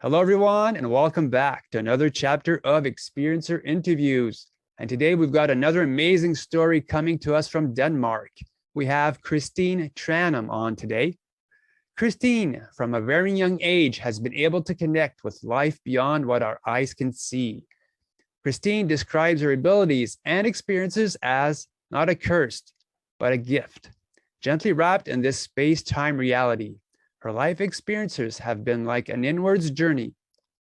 Hello, everyone, and welcome back to another chapter of Experiencer Interviews. And today we've got another amazing story coming to us from Denmark. We have Kristin Tranum on today. Kristin, from a very young age, has been able to connect with life beyond what our eyes can see. Kristin describes her abilities and experiences as not a curse, but a gift, gently wrapped in this space-time reality. Her life experiences have been like an inwards journey,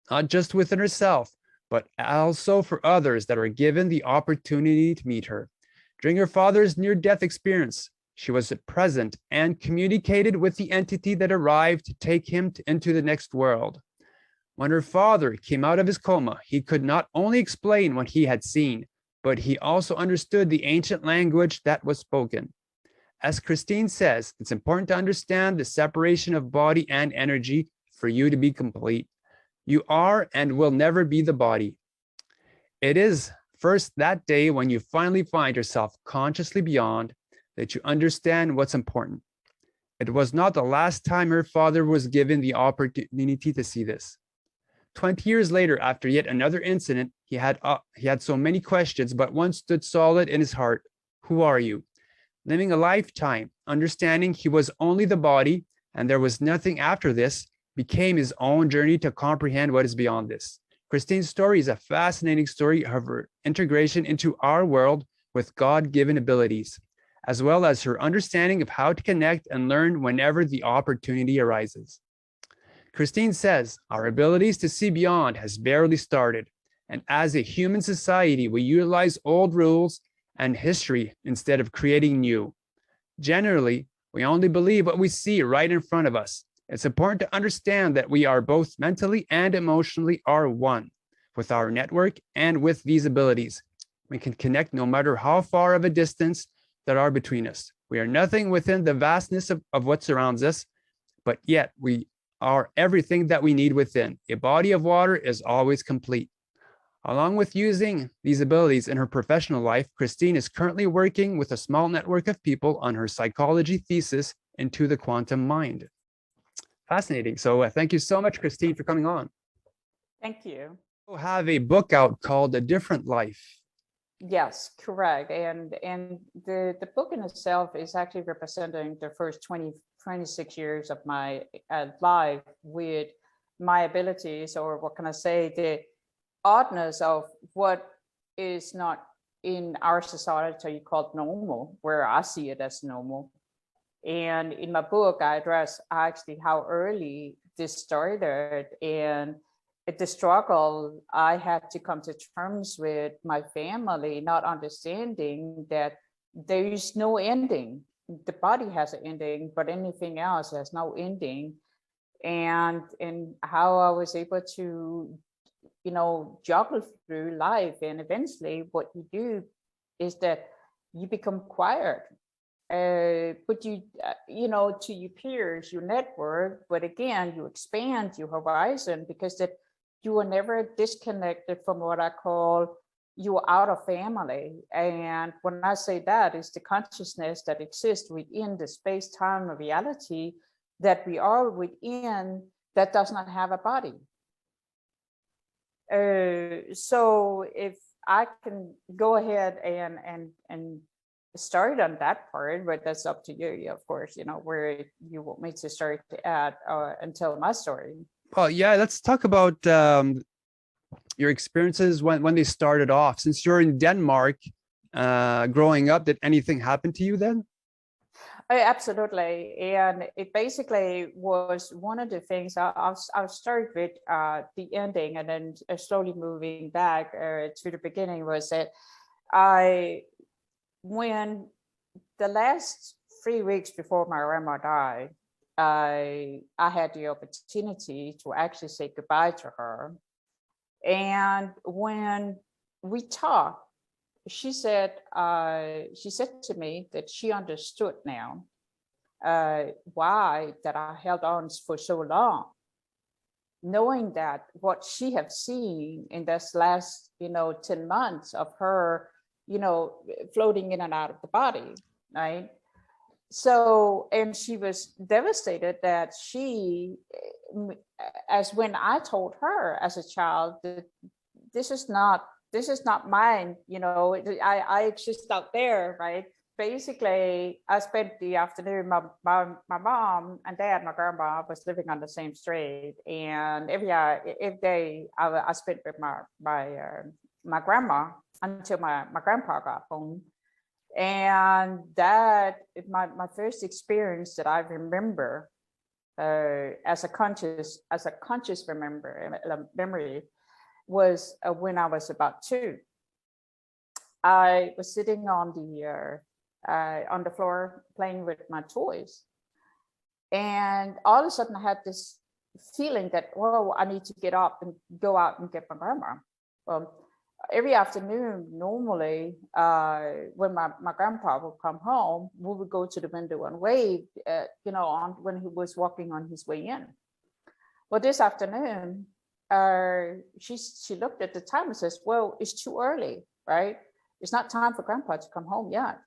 not just within herself, but also for others that are given the opportunity to meet her. During her father's near-death experience, she was present and communicated with the entity that arrived to take him into the next world. When her father came out of his coma, he could not only explain what he had seen, but he also understood the ancient language that was spoken. As Kristin says, it's important to understand the separation of body and energy for you to be complete. You are and will never be the body. It is first that day when you finally find yourself consciously beyond that you understand what's important. It was not the last time her father was given the opportunity to see this. 20 years later, after yet another incident, he had so many questions, but one stood solid in his heart. Who are you? Living a lifetime, understanding he was only the body and there was nothing after this, became his own journey to comprehend what is beyond this. Kristin's story is a fascinating story of her integration into our world with God-given abilities, as well as her understanding of how to connect and learn whenever the opportunity arises. Kristin says, our abilities to see beyond has barely started, and as a human society, we utilize old rules and history instead of creating new. Generally, we only believe what we see right in front of us. It's important to understand that we are both mentally and emotionally are one with our network and with these abilities. We can connect no matter how far of a distance that are between us. We are nothing within the vastness of what surrounds us, but yet we are everything that we need within. A body of water is always complete. Along with using these abilities in her professional life, Kristin is currently working with a small network of people on her psychology thesis into the quantum mind. Fascinating. So thank you so much, Kristin, for coming on. Thank you. You have a book out called A Different Life. Yes, correct. And the book in itself is actually representing the first 26 years of my life with my abilities, or what can I say, the oddness of what is not in our society called normal, where I see it as normal. And in my book, I address actually how early this started and the struggle I had to come to terms with my family, not understanding that there is no ending. The body has an ending, but anything else has no ending. And how I was able to juggle through life. And eventually what you do is that you become quiet, but you to your peers, your network, but again, you expand your horizon because that you are never disconnected from what I call your outer family. And when I say that, is the consciousness that exists within the space-time reality that we are within that does not have a body. So if I can go ahead and start on that part, but that's up to you, of course, where you want me to start to add and tell my story. Well, yeah, let's talk about your experiences when they started off. Since you're in Denmark, growing up, did anything happen to you then? Absolutely, and it basically was one of the things. I'll start with the ending, and then slowly moving back to the beginning. Was that when the last 3 weeks before my grandma died, I had the opportunity to actually say goodbye to her, and when we talked, she said to me that she understood now why that I held on for so long, knowing that what she had seen in this last 10 months of her floating in and out of the body, right? So, and she was devastated that as when I told her as a child that this is not mine, I exist out there, right? Basically, I spent the afternoon. My mom and dad, my grandma was living on the same street, and every day I spent with my grandma until my grandpa got home. And that my first experience that I remember as a conscious memory was when I was about 2. I was sitting on the floor playing with my toys, and all of a sudden I had this feeling that, well, I need to get up and go out and get my grandma. Well, every afternoon, normally, when my grandpa would come home, we would go to the window and wave, when he was walking on his way in. Well, this afternoon, she looked at the time and says, well, it's too early, right? It's not time for grandpa to come home yet.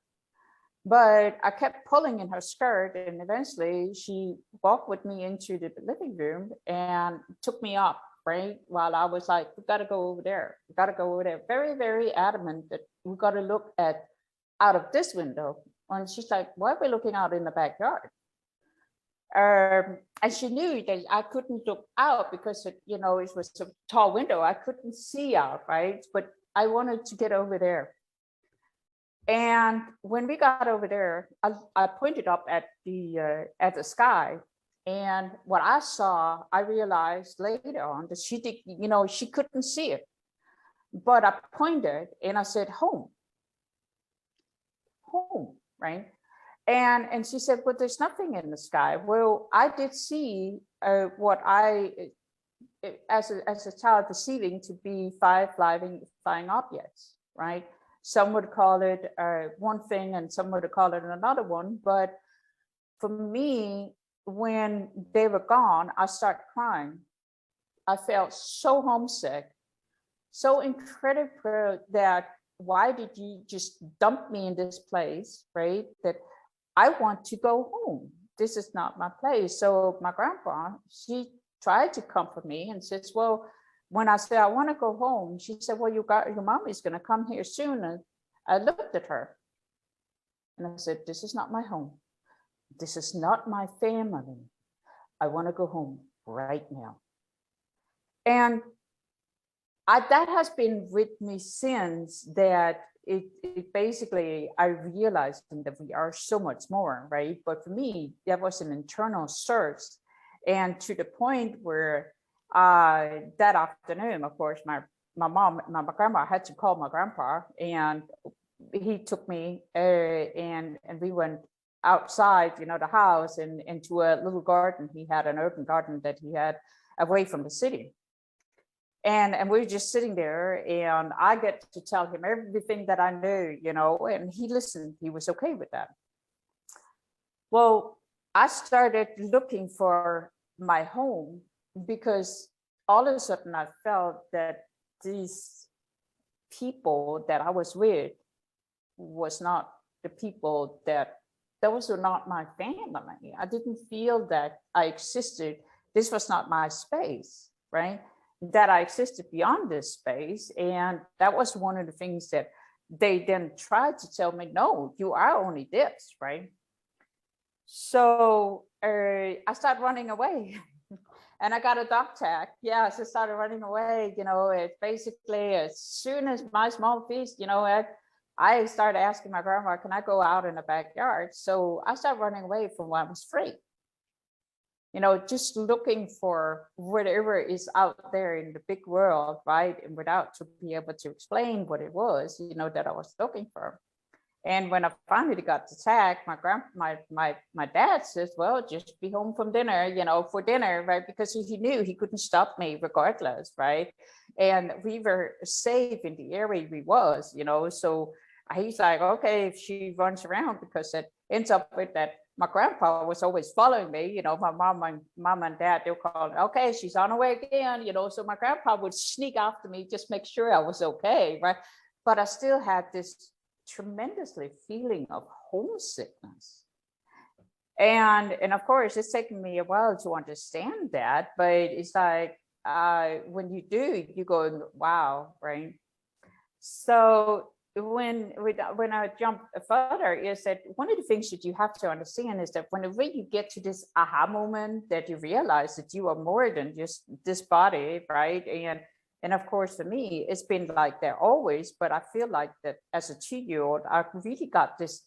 But I kept pulling in her skirt, and eventually she walked with me into the living room and took me up, right? While I was like, we got to go over there. We got to go over there. Very, very adamant that we got to look out of this window. And she's like, why are we looking out in the backyard? And she knew that I couldn't look out because it was a tall window. I couldn't see out, right? But I wanted to get over there. And when we got over there, I pointed up at the sky. And what I saw, I realized later on that she couldn't see it. But I pointed and I said, home, right? And she said, well, there's nothing in the sky. Well, I did see what I, as a child, perceiving to be 5 flying objects, right? Some would call it one thing and some would call it another one. But for me, when they were gone, I started crying. I felt so homesick, so incredible that why did you just dump me in this place, right? That I want to go home. This is not my place. So my grandpa, she tried to comfort me and says, well, when I said, I want to go home, she said, well, your mom is going to come here soon. And I looked at her and I said, this is not my home. This is not my family. I want to go home right now. And that has been with me since, that it basically, I realized that we are so much more, right? But for me, that was an internal search. And to the point where that afternoon, of course, my grandma had to call my grandpa, and he took me and we went outside, the house, and into a little garden. He had an urban garden that he had away from the city. And we were just sitting there, and I get to tell him everything that I knew, and he listened. He was okay with that. Well, I started looking for my home because all of a sudden I felt that these people that I was with was not the people that was not my family. I didn't feel that I existed. This was not my space, right? That I existed beyond this space. And that was one of the things that they then tried to tell me, no, you are only this, right? So I started running away. And I got a dog tag. Yeah, so I started running away. It basically, as soon as my small feet, I started asking my grandma, can I go out in the backyard? So I started running away from when I was free. Just looking for whatever is out there in the big world, right? And without to be able to explain what it was, that I was looking for. And when I finally got the tag, my dad says, well, just be home from dinner, for dinner, right? Because he knew he couldn't stop me regardless, right? And we were safe in the area we was, so he's like, okay, if she runs around, because it ends up with that. My grandpa was always following me, my mom and dad, they'll call, okay, she's on her way again, so my grandpa would sneak after me, just make sure I was okay, right? But I still had this tremendously feeling of homesickness. And of course, it's taken me a while to understand that, but it's like when you do, you go, wow, right? So when I jump further, is that one of the things that you have to understand is that whenever you get to this aha moment, that you realize that you are more than just this body, right? And of course, for me, it's been like that always. But I feel like that as a 2-year-old, I really got this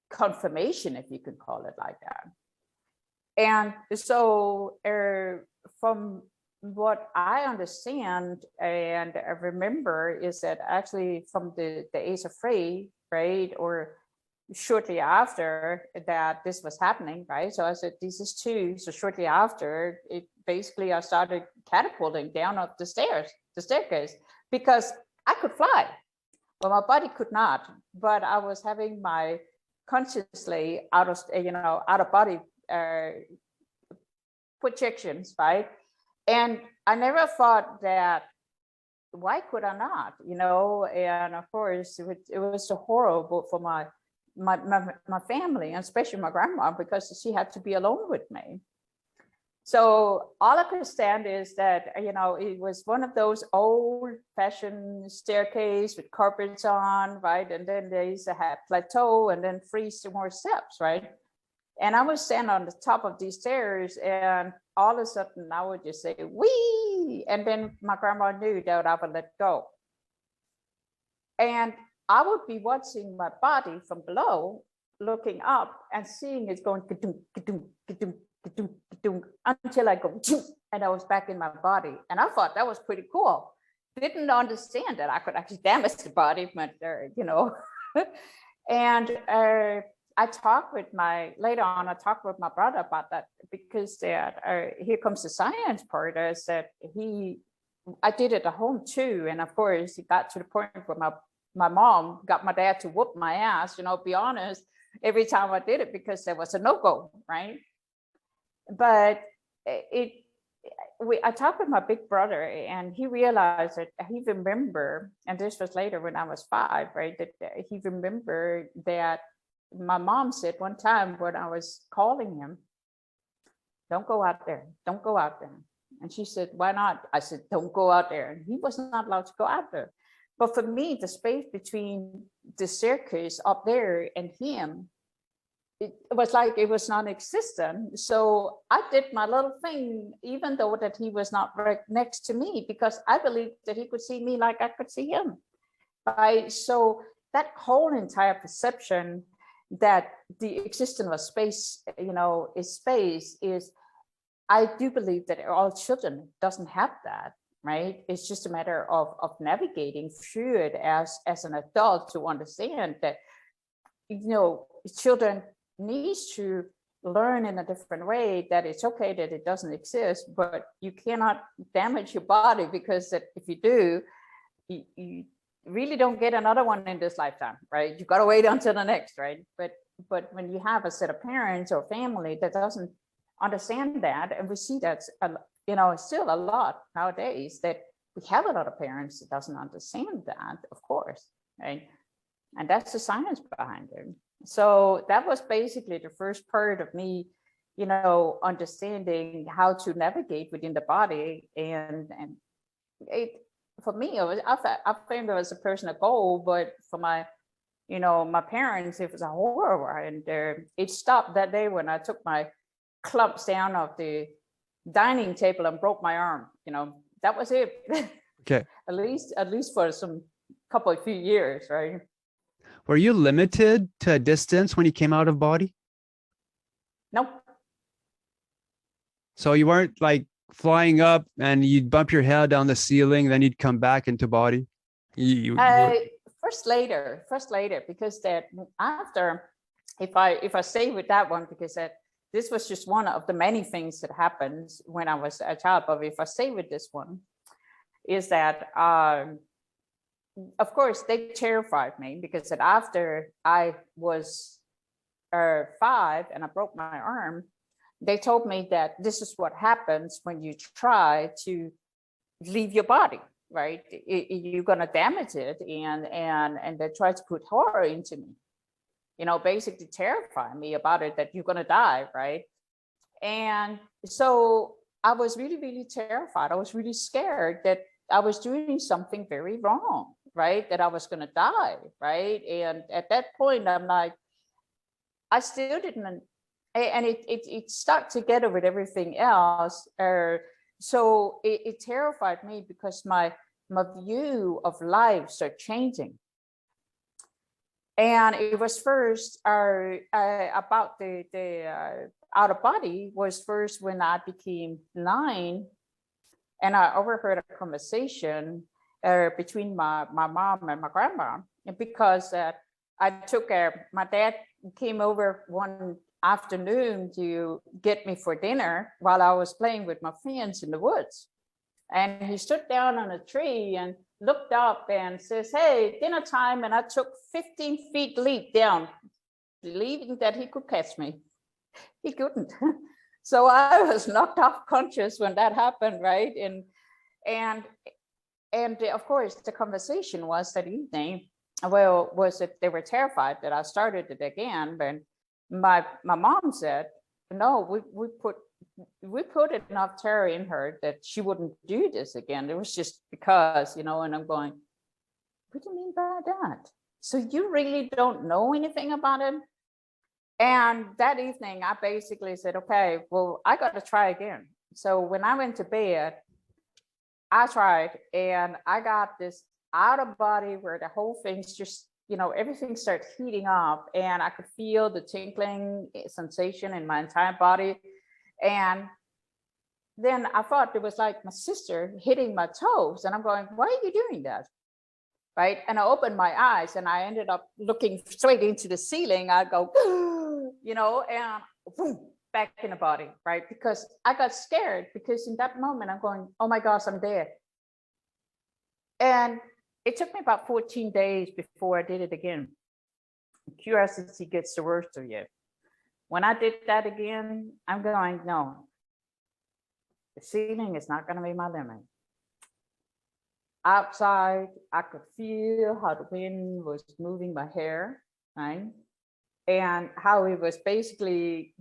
confirmation, if you could call it like that. And so from what I understand and I remember is that actually from the age of 3, right, or shortly after that this was happening, right? So I said, this is 2. So shortly after, it basically I started catapulting down up the staircase, because I could fly, but my body could not. But I was having my consciously out of body projections, right? And I never thought that, why could I not, and of course it was so horrible for my family, and especially my grandma, because she had to be alone with me. So all I could stand is that, it was one of those old fashioned staircase with carpets on, right? And then there used to have plateau and then 3 more steps, right? And I would stand on the top of these stairs, and all of a sudden I would just say, wee, and then my grandma knew that I would let go. And I would be watching my body from below, looking up and seeing it going ka-dum, ka-dum, ka-dum, ka-dum, ka-dum, until I go, and I was back in my body. And I thought that was pretty cool. Didn't understand that I could actually damage the body, but and I talked with later on, I talked with my brother about that, because here comes the science part, is that I did it at home too. And of course, it got to the point where my mom got my dad to whoop my ass, be honest, every time I did it, because there was a no-go, right? But I talked with my big brother, and he realized that he remembered, and this was later when I was 5, right? That he remembered that my mom said one time when I was calling him, don't go out there, don't go out there. And she said, why not? I said, don't go out there. And he was not allowed to go out there. But for me, the space between the staircase up there and him, it was like it was non-existent. So I did my little thing, even though that he was not right next to me, because I believed that he could see me like I could see him. Right? So that whole entire perception that the existence of space, is space, is, I do believe that all children doesn't have that, right? It's just a matter of navigating through it as an adult to understand that, children needs to learn in a different way, that it's okay that it doesn't exist, but you cannot damage your body, because that if you do, you really don't get another one in this lifetime, right? You got to wait until the next, right? But when you have a set of parents or family that doesn't understand that, and we see that, still a lot nowadays, that we have a lot of parents that doesn't understand that, of course, right? And that's the science behind it. So that was basically the first part of me, understanding how to navigate within the body, and it, for me, I think it was a personal goal, but for my parents, it was a horror. And it stopped that day when I took my clumps down of the dining table and broke my arm. That was it. Okay. at least for some few years, right? Were you limited to a distance when you came out of body? Nope. So you weren't like flying up and you'd bump your head down the ceiling, then you'd come back into body? First later, because that after, if I stay with that one, because that this was just one of the many things that happened when I was a child, but if I stay with this one, is that of course they terrified me, because that after I was 5 and I broke my arm, they told me that this is what happens when you try to leave your body, right? You're gonna damage it, and they try to put horror into me. basically terrifying me about it, that you're going to die, right? And so I was really, really terrified. I was really scared that I was doing something very wrong, right? That I was going to die, right? And at that point, I'm like, I still didn't, and it stuck together with everything else. So it terrified me because my view of life started changing. And it was first about the out of body was first when I became 9, and I overheard a conversation between my mom and my grandma, and because I took my dad came over one afternoon to get me for dinner while I was playing with my friends in the woods. And he stood down on a tree and looked up and says, "Hey, dinner time." And I took 15 feet leap down, believing that he could catch me. He couldn't. So I was knocked off conscious when that happened, right? And of course, the conversation was that evening, well, was that they were terrified that I started it again. But my mom said, "No, we put enough terror in her that she wouldn't do this again. It was just because, and I'm going, what do you mean by that? So you really don't know anything about it?" And that evening, I basically said, okay, well, I got to try again. So when I went to bed, I tried, and I got this out of body where the whole thing's just, everything started heating up, and I could feel the tingling sensation in my entire body. And then I thought it was like my sister hitting my toes, and I'm going, why are you doing that? Right. And I opened my eyes, and I ended up looking straight into the ceiling. I go, and boom, back in the body, right? Because I got scared, because in that moment I'm going, oh my gosh, I'm dead. And it took me about 14 days before I did it again. Curiosity gets the worst of you. When I did that again, I'm going, no, the ceiling is not going to be my limit. Outside, I could feel how the wind was moving my hair, right? And how it was basically,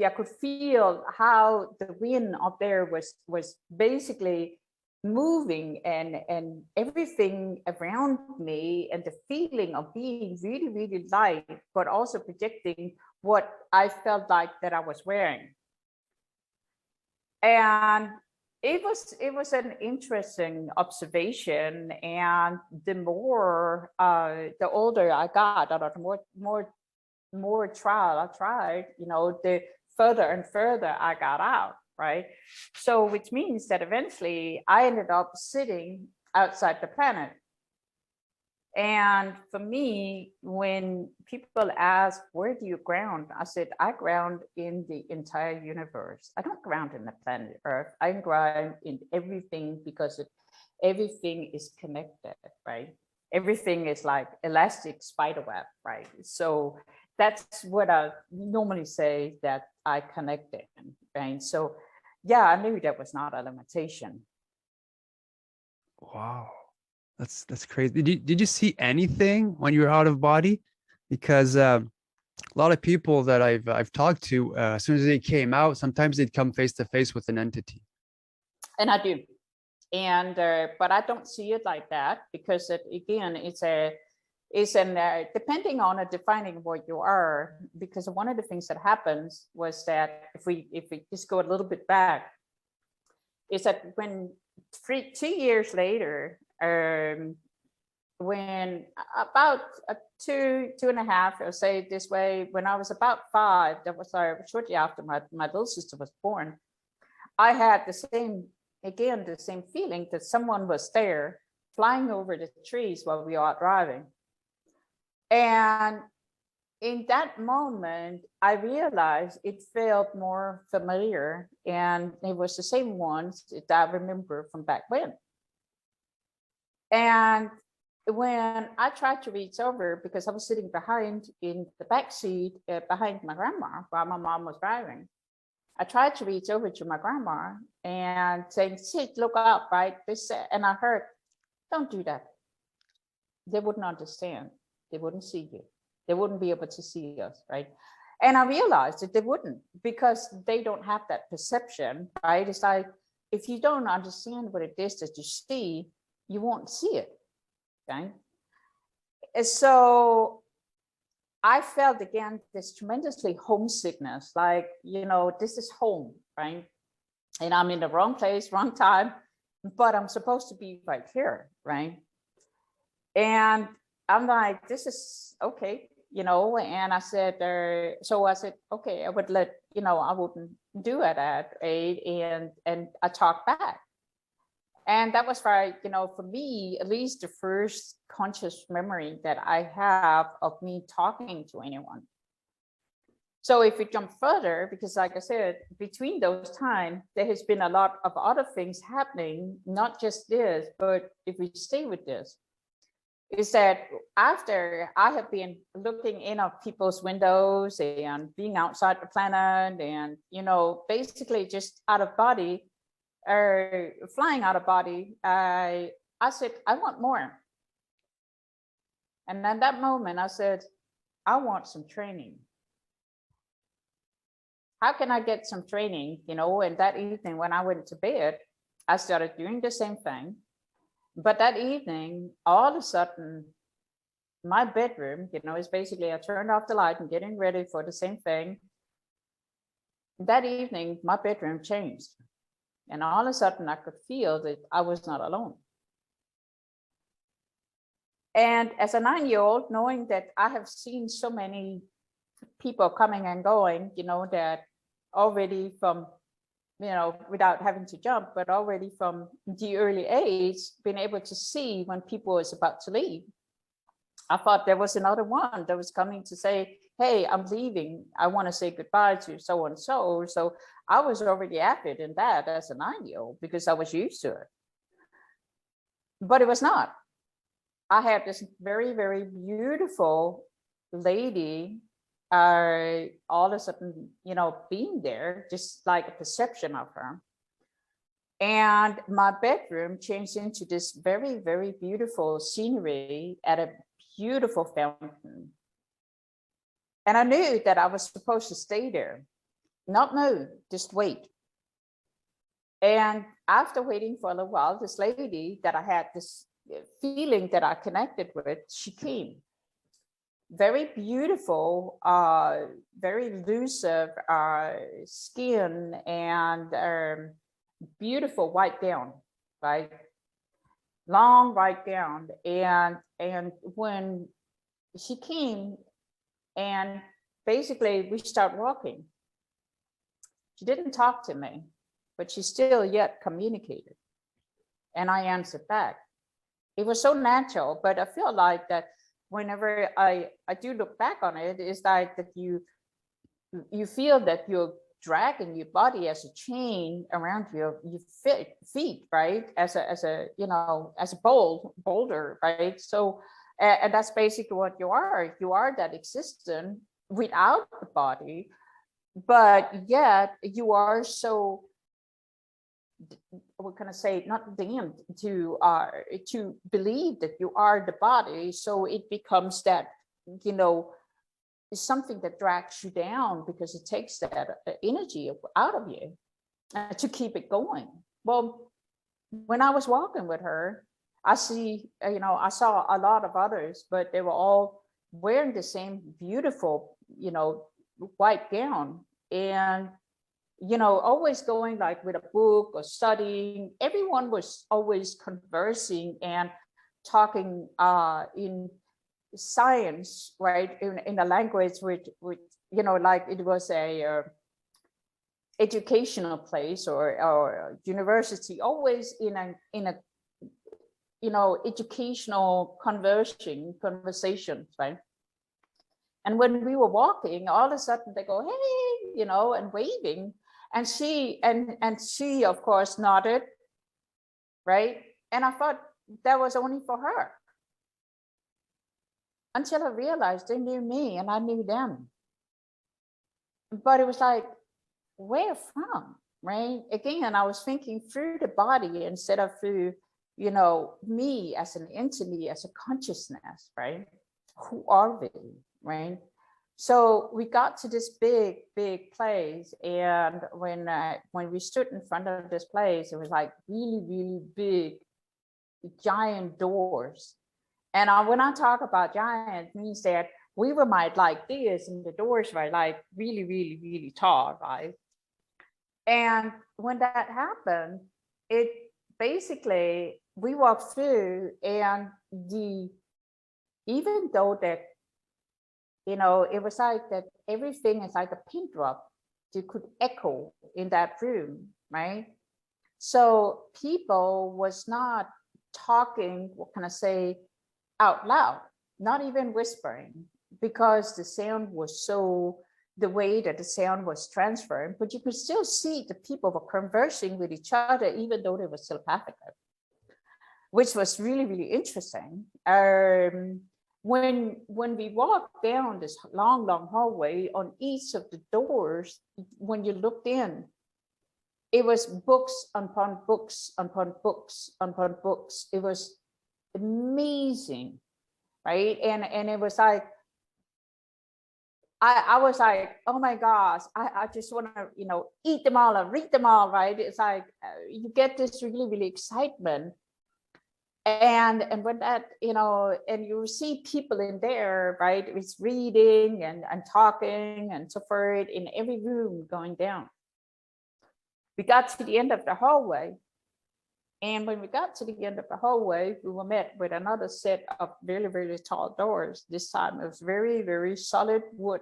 I could feel how the wind up there was basically moving, and everything around me, and the feeling of being really, really light, but also projecting what I felt like that I was wearing. And it was an interesting observation. And the older I got, or the more trial I tried, the further and further I got out, right? So which means that eventually I ended up sitting outside the planet. And for me, when people ask, where do you ground? I said, I ground in the entire universe. I don't ground in the planet Earth. I ground in everything, because everything is connected, right? Everything is like elastic spider web, right? So that's what I normally say, that I connect in, right? So yeah, I knew that was not a limitation. Wow. That's crazy. Did you see anything when you were out of body? Because a lot of people that I've talked to, as soon as they came out, sometimes they'd come face to face with an entity. And I do, and but I don't see it like that, because again, it's depending on defining what you are. Because one of the things that happens was that if we just go a little bit back, is that when 2 years later, when about 2.5, I'll say it this way, when I was about 5, that was shortly after my little sister was born, I had the same feeling that someone was there flying over the trees while we were out driving. And in that moment, I realized it felt more familiar, and it was the same ones that I remember from back when. And when I tried to reach over, because I was sitting behind in the back seat behind my grandma while my mom was driving, I tried to reach over to my grandma and saying, "Sit, look up," right? And I heard, "Don't do that. They wouldn't understand. They wouldn't see you." They wouldn't be able to see us, right? And I realized that they wouldn't, because they don't have that perception, right? It's like, if you don't understand what it is that you see, you won't see it, okay? And so I felt again this tremendously homesickness, like, this is home, right? And I'm in the wrong place, wrong time, but I'm supposed to be right here, right? And I'm like, this is okay, and I said, okay, I would I wouldn't do it at 8, and I talked back. And that was for me, at least the first conscious memory that I have of me talking to anyone. So if we jump further, because like I said, between those times, there has been a lot of other things happening, not just this, but if we stay with this, is that after I have been looking in of people's windows and being outside the planet and, basically just out of body, or flying out of body, I said, I want more. And at that moment, I said, I want some training. How can I get some training? And that evening when I went to bed, I started doing the same thing. But that evening, all of a sudden, my bedroom, is basically, I turned off the light and getting ready for the same thing. That evening, my bedroom changed. And all of a sudden, I could feel that I was not alone. And as a 9-year-old, knowing that I have seen so many people coming and going, that already from, without having to jump, but already from the early age, being able to see when people was about to leave. I thought there was another one that was coming to say, hey, I'm leaving. I want to say goodbye to so and so. So I was already avid in that as a 9-year-old because I was used to it. But it was not. I had this very, very beautiful lady all of a sudden, being there, just like a perception of her. And my bedroom changed into this very, very beautiful scenery at a beautiful fountain. And I knew that I was supposed to stay there, not move, just wait. And after waiting for a little while, this lady that I had this feeling that I connected with, she came. Very beautiful, very elusive skin, and beautiful white gown, right? Long white gown. And when she came, and basically we start walking, she didn't talk to me, but she still yet communicated. And I answered back. It was so natural, but I feel like that whenever I do look back on it, it's like that you feel that you're dragging your body as a chain around your feet, right? As a boulder, right? So, and that's basically what you are. You are that existence without the body, but yet you are so, what can I say, not damned to believe that you are the body. So it becomes that, something that drags you down because it takes that energy out of you to keep it going. Well, when I was walking with her, I saw a lot of others, but they were all wearing the same beautiful, white gown. And always going like with a book or studying. Everyone was always conversing and talking in science, right? In a language which like it was a educational place or university. Always in a educational conversations, right? And when we were walking, all of a sudden they go, hey, and waving. And she of course nodded, right? And I thought that was only for her. Until I realized they knew me and I knew them. But it was like, where from, right? Again, I was thinking through the body instead of through, me as an entity, as a consciousness, right? Who are we? right? So we got to this big place, and when we stood in front of this place, it was like really big, giant doors. And when I talk about giant, means that we were like this, and the doors were like really tall, right? And when that happened, it basically we walked through, and even though that, you know, it was like that everything is like a pin drop, you could echo in that room, right? So people was not talking, what can I say, out loud, not even whispering, because the sound was so, the way that the sound was transferred, but you could still see the people were conversing with each other, even though they were telepathically, which was really interesting. When we walked down this long hallway, on each of the doors, when you looked in, it was books upon books upon books upon books. It was amazing, right? And it was like, I was like, oh my gosh, I just want to, you know, eat them all and read them all, right? It's like you get this really excitement. And when that, you know, and you see people in there, right? It's reading and talking and so forth in every room going down. We got to the end of the hallway. And when we got to the end of the hallway, we were met with another set of really tall doors. This time it was very solid wood,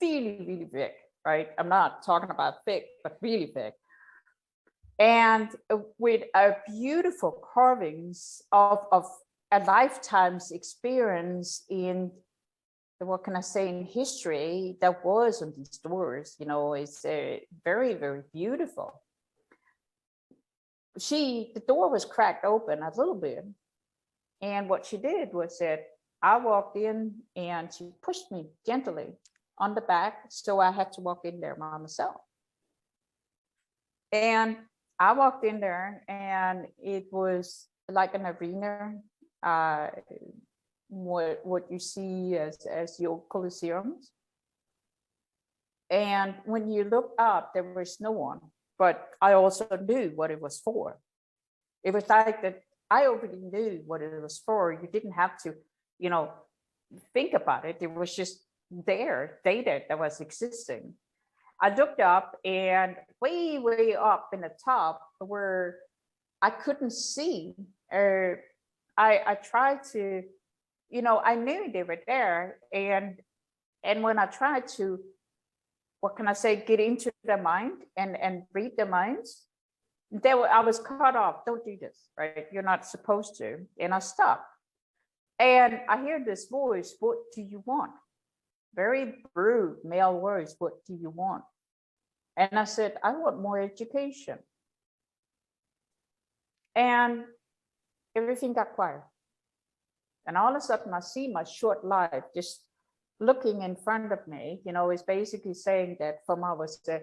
really big, right? I'm not talking about thick, but really big. And with a beautiful carvings of a lifetime's experience in, what can I say, in history that was on these doors. You know, it's very beautiful. The door was cracked open a little bit, and what she did was that I walked in, and she pushed me gently on the back, so I had to walk in there by myself. And I walked in there, and it was like an arena, what you see as the old Colosseums. And when you look up, there was no one, but I also knew what it was for. It was like that I already knew what it was for. You didn't have to, you know, think about it. It was just there, data that was existing. I looked up, and way up in the top where I couldn't see, I tried to, you know, I knew they were there. And when I tried to, what can I say, get into their mind and read their minds, I was cut off. Don't do this, right? You're not supposed to. And I stopped. And I hear this voice, what do you want? Very rude male voice, what do you want? And I said, I want more education. And everything got quiet. And all of a sudden I see my short life just looking in front of me. You know, it's basically saying that from I was a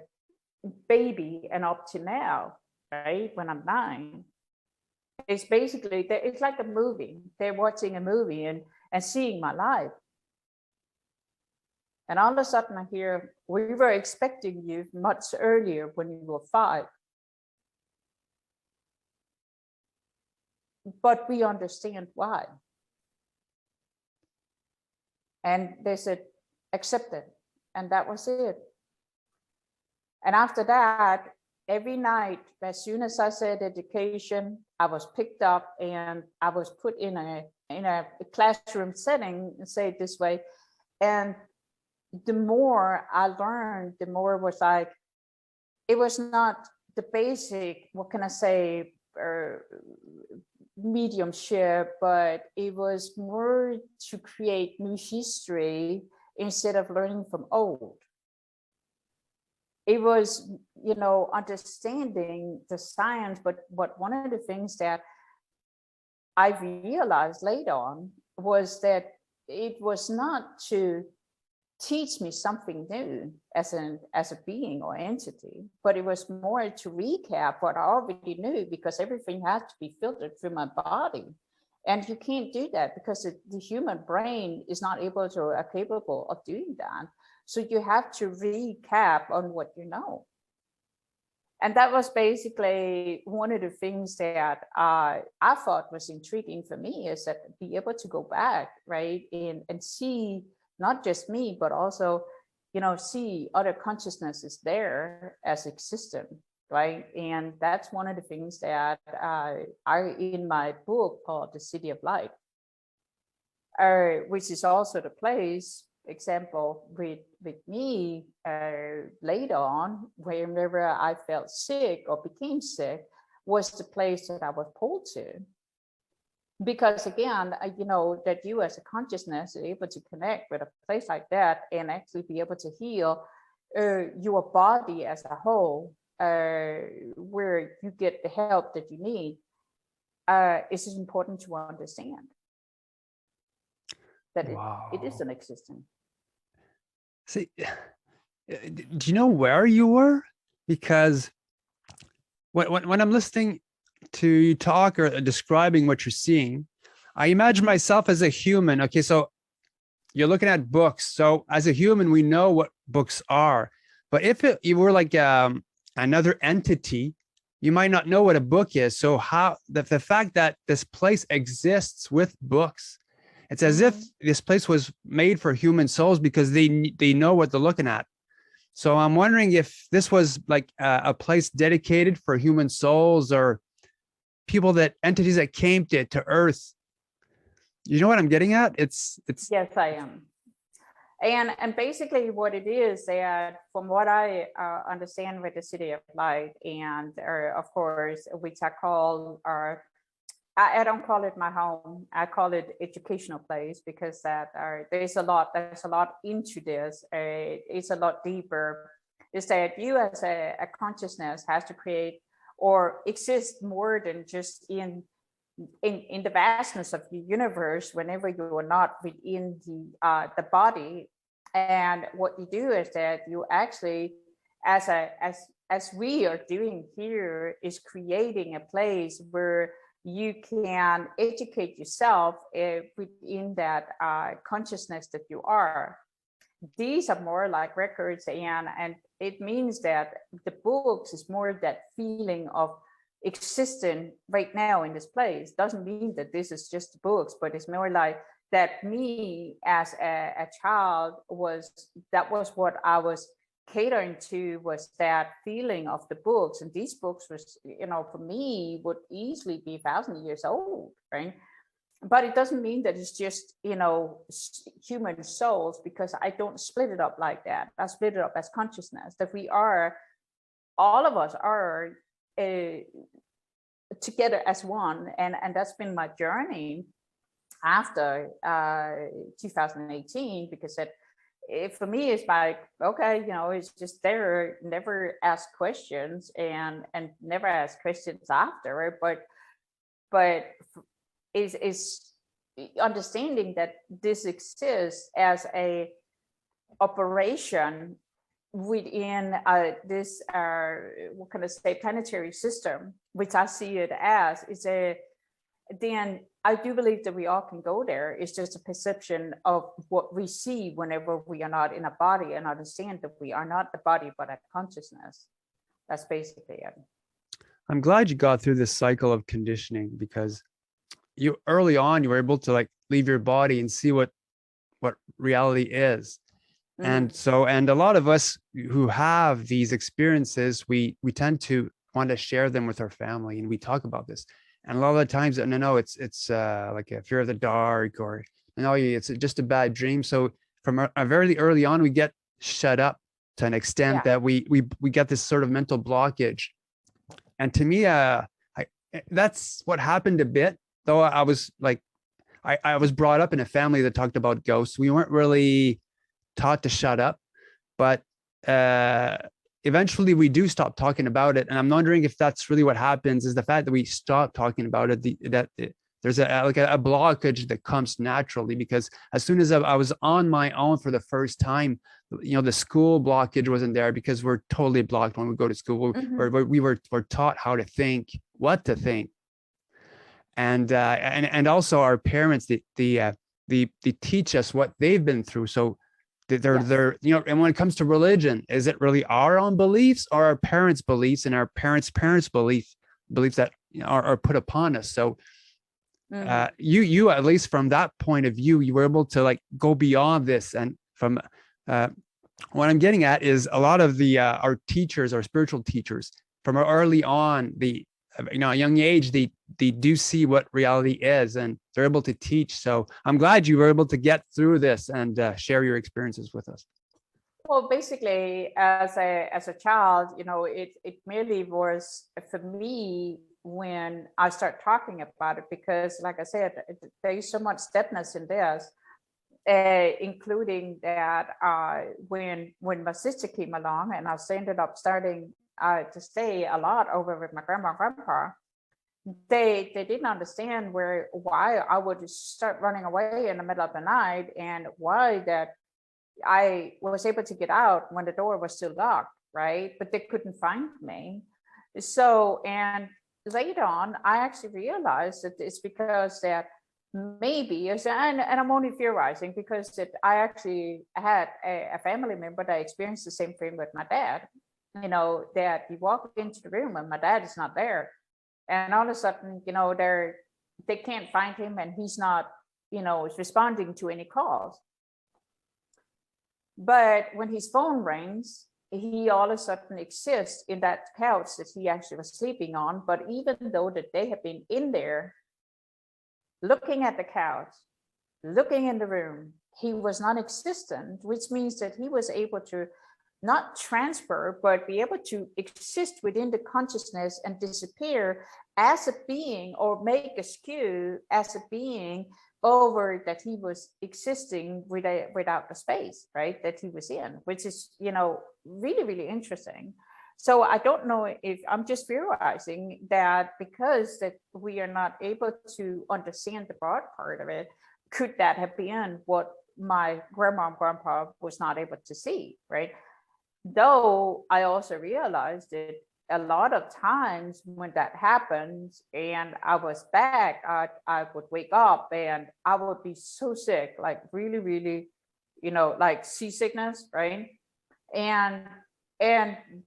baby and up to now, right, when I'm 9, it's basically, it's like a movie. They're watching a movie and seeing my life. And all of a sudden I hear, we were expecting you much earlier when you were 5. But we understand why. And they said, accept it. And that was it. And after that, every night, as soon as I said education, I was picked up and I was put in a classroom setting, and say it this way. And the more I learned, the more it was like, it was not the basic, what can I say, mediumship, but it was more to create new history instead of learning from old. It was, you know, understanding the science, but one of the things that I realized later on was that it was not to teach me something new as a being or entity, but it was more to recap what I already knew, because everything had to be filtered through my body. And you can't do that because the human brain is not able to or capable of doing that. So you have to recap on what you know. And that was basically one of the things that I thought was intriguing for me, is that be able to go back, right, and see not just me, but also, see other consciousnesses there as existent, right? And that's one of the things that I in my book called The City of Light, which is also the place example with me later on, whenever I felt sick or became sick, was the place that I was pulled to. Because again, that you as a consciousness are able to connect with a place like that and actually be able to heal your body as a whole, where you get the help that you need, is important to understand that it isn't existing. See, do you know where you were? Because when I'm listening to you talk or describing what you're seeing, I imagine myself as a human. Okay, so you're looking at books. So as a human, we know what books are. But if you were like another entity, you might not know what a book is. So how the fact that this place exists with books, it's as if this place was made for human souls because they know what they're looking at. So I'm wondering if this was like a place dedicated for human souls or entities that came to Earth. You know what I'm getting at? It's Yes, I am. And basically what it is that, from what I understand with the City of Light, and of course, which I call I don't call it my home. I call it educational place, because there's a lot into this. It's a lot deeper. Is that you as a consciousness has to create or exist more than just in the vastness of the universe whenever you are not within the body. And what you do is that you actually, as we are doing here, is creating a place where you can educate yourself within that consciousness that you are. These are more like records, and it means that the books is more that feeling of existing right now in this place. Doesn't mean that this is just books, but it's more like that me as a child was what I was catering to, was that feeling of the books. And these books was, for me, would easily be 1,000 years old, right? But it doesn't mean that it's just, human souls, because I don't split it up like that. I split it up as consciousness, that all of us are together as one. And that's been my journey after 2018, because for me, it's like, okay, it's just there, never ask questions and never ask questions after, but is understanding that this exists as a operation within this what can I say, planetary system, which I see it as then I do believe that we all can go there. It's just a perception of what we see whenever we are not in a body, and understand that we are not the body, but a consciousness. That's basically it. I'm glad you got through this cycle of conditioning, because you early on, you were able to like leave your body and see what reality is. And a lot of us who have these experiences, we tend to want to share them with our family, and we talk about this. And a lot of the times, no, it's like a fear of the dark, or it's just a bad dream. So from a very early on, we get shut up to an extent that we get this sort of mental blockage. And to me, that's what happened a bit. Though I was like, I was brought up in a family that talked about ghosts. We weren't really taught to shut up, but eventually we do stop talking about it. And I'm wondering if that's really what happens, is the fact that we stop talking about it, there's a blockage that comes naturally. Because as soon as I was on my own for the first time, the school blockage wasn't there, because we're totally blocked when we go to school. We were taught how to think, what to think. and also our parents, they teach us what they've been through. So they're and when it comes to religion, is it really our own beliefs or our parents' beliefs and our parents' beliefs that are put upon us? So you at least from that point of view, you were able to like go beyond this. And from what I'm getting at is a lot of the our teachers, our spiritual teachers, from early on, a young age, they do see what reality is, and they're able to teach. So I'm glad you were able to get through this and share your experiences with us. Well, basically, as a child, it merely was for me when I start talking about it, because, like I said, there's so much depthness in this, including that when my sister came along, and I ended up starting to stay a lot over with my grandma and grandpa. They didn't understand why I would start running away in the middle of the night, and why that I was able to get out when the door was still locked, right? But they couldn't find me. So, and later on, I actually realized that it's because that maybe, and I'm only theorizing, because that I actually had a family member that experienced the same thing with my dad. That you walk into the room and my dad is not there, and all of a sudden, they can't find him, and he's not, responding to any calls. But when his phone rings, he all of a sudden exists in that couch that he actually was sleeping on. But even though that they have been in there, looking at the couch, looking in the room, he was non-existent, which means that he was able to not transfer, but be able to exist within the consciousness and disappear as a being, or make a skew as a being over that he was existing without the space, right, that he was in, which is, really, really interesting. So I don't know if I'm just theorizing that because that we are not able to understand the broad part of it, could that have been what my grandma and grandpa was not able to see, right? Though I also realized that a lot of times when that happens and I was back, I would wake up and I would be so sick, like really, really, like seasickness, right? And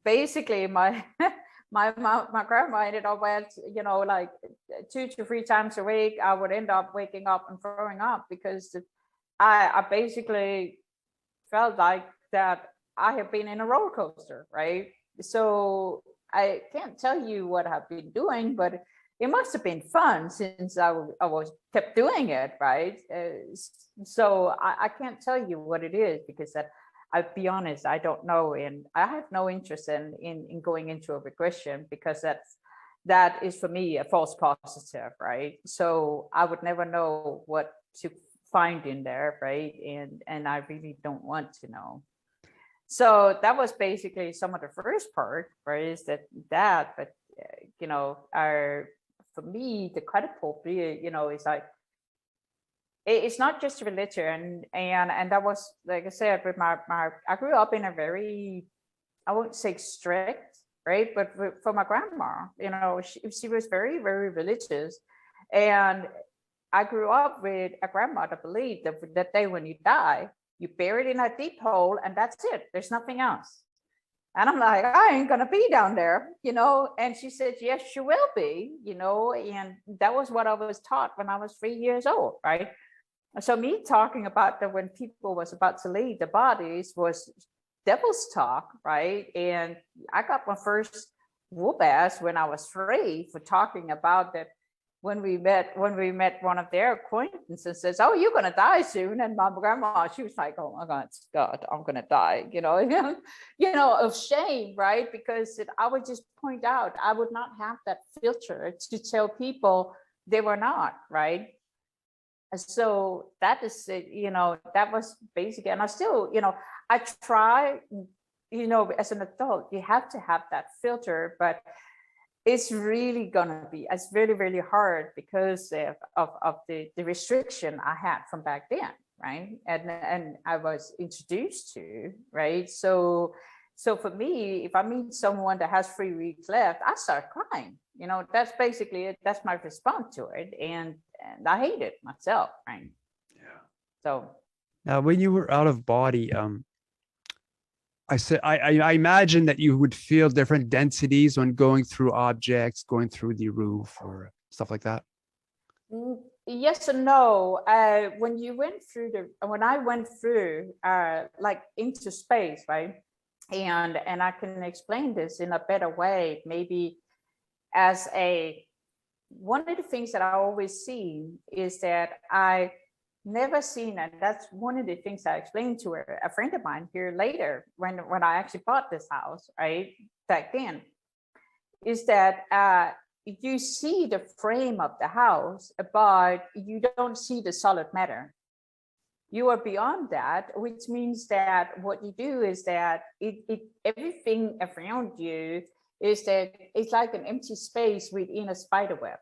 basically my my grandma ended up with, like 2 to 3 times a week, I would end up waking up and throwing up, because I basically felt like that I have been in a roller coaster, right? So I can't tell you what I've been doing, but it must have been fun since I was kept doing it, right? So I can't tell you what it is, because I'll be honest, I don't know, and I have no interest in going into a regression, because that is for me a false positive, right? So I would never know what to find in there, right? And I really don't want to know. So that was basically some of the first part, right? Is that, but for me, the credible, is like, it's not just religion, and that was, like I said, with my I grew up in a very, I won't say strict, right, but for my grandma, she was very, very religious, and I grew up with a grandma that believed that day when you die, you bury it in a deep hole, and that's it. There's nothing else. And I'm like, I ain't gonna be down there, And she said, yes, you will be, And that was what I was taught when I was 3 years old, right? So me talking about that when people was about to leave the bodies was devil's talk, right? And I got my first whoop ass when I was 3 for talking about that. When we met one of their acquaintances, says, "Oh, you're gonna die soon," and my grandma, she was like, "Oh my God, I'm gonna die," of shame, right? Because I would just point out, I would not have that filter to tell people they were not, right? So that is, that was basically, and I still, I try, as an adult, you have to have that filter, but it's really it's really, really hard because of the restriction I had from back then, right? And I was introduced to, right? So So for me, if I meet someone that has 3 weeks left, I start crying. That's basically it. That's my response to it. And I hate it myself, right? Yeah. So Now, when you were out of body, I imagine that you would feel different densities when going through objects, going through the roof or stuff like that. yes and no. When I went through like into space, right? And I can explain this in a better way, maybe as one of the things that I always see is that I never seen, and that's one of the things I explained to a friend of mine here later when I actually bought this house, right, back then, is that you see the frame of the house, but you don't see the solid matter. You are beyond that, which means that what you do is that everything around you is that it's like an empty space within a spider web.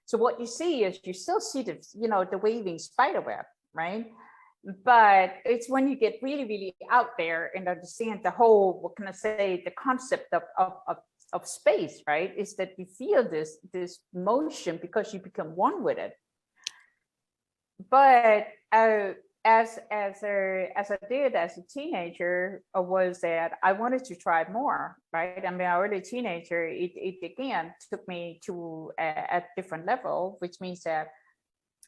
So what you see is you still see the waving spider web, right? But it's when you get really, really out there and understand the whole, what can I say, the concept of space, right? Is that you feel this motion because you become one with it. But as I did as a teenager, was that I wanted to try more, right? I mean, early teenager, it again took me to a different level, which means that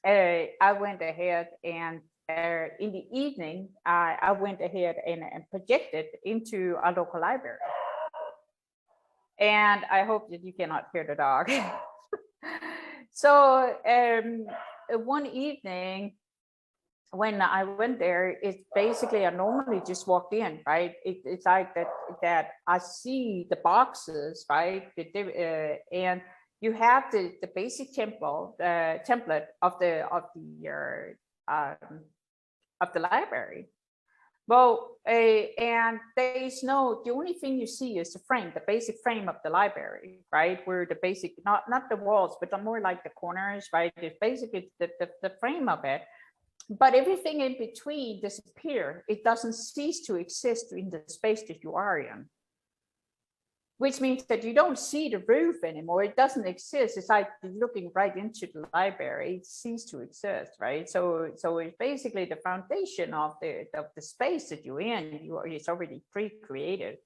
I went ahead and in the evening, I went ahead and projected into a local library. And I hope that you cannot hear the dog. So one evening, when I went there, it's basically I normally just walked in, right? It's like that I see the boxes, right? And you have the basic template of the library. Well, and the only thing you see is the frame, the basic frame of the library, right? Where the basic, not the walls, but more like the corners, right? It's basically the frame of it. But everything in between disappears. It doesn't cease to exist in the space that you are in. Which means that you don't see the roof anymore. It doesn't exist. It's like looking right into the library. It ceases to exist, right? So it's basically the foundation of the space that you're in. It's already pre-created,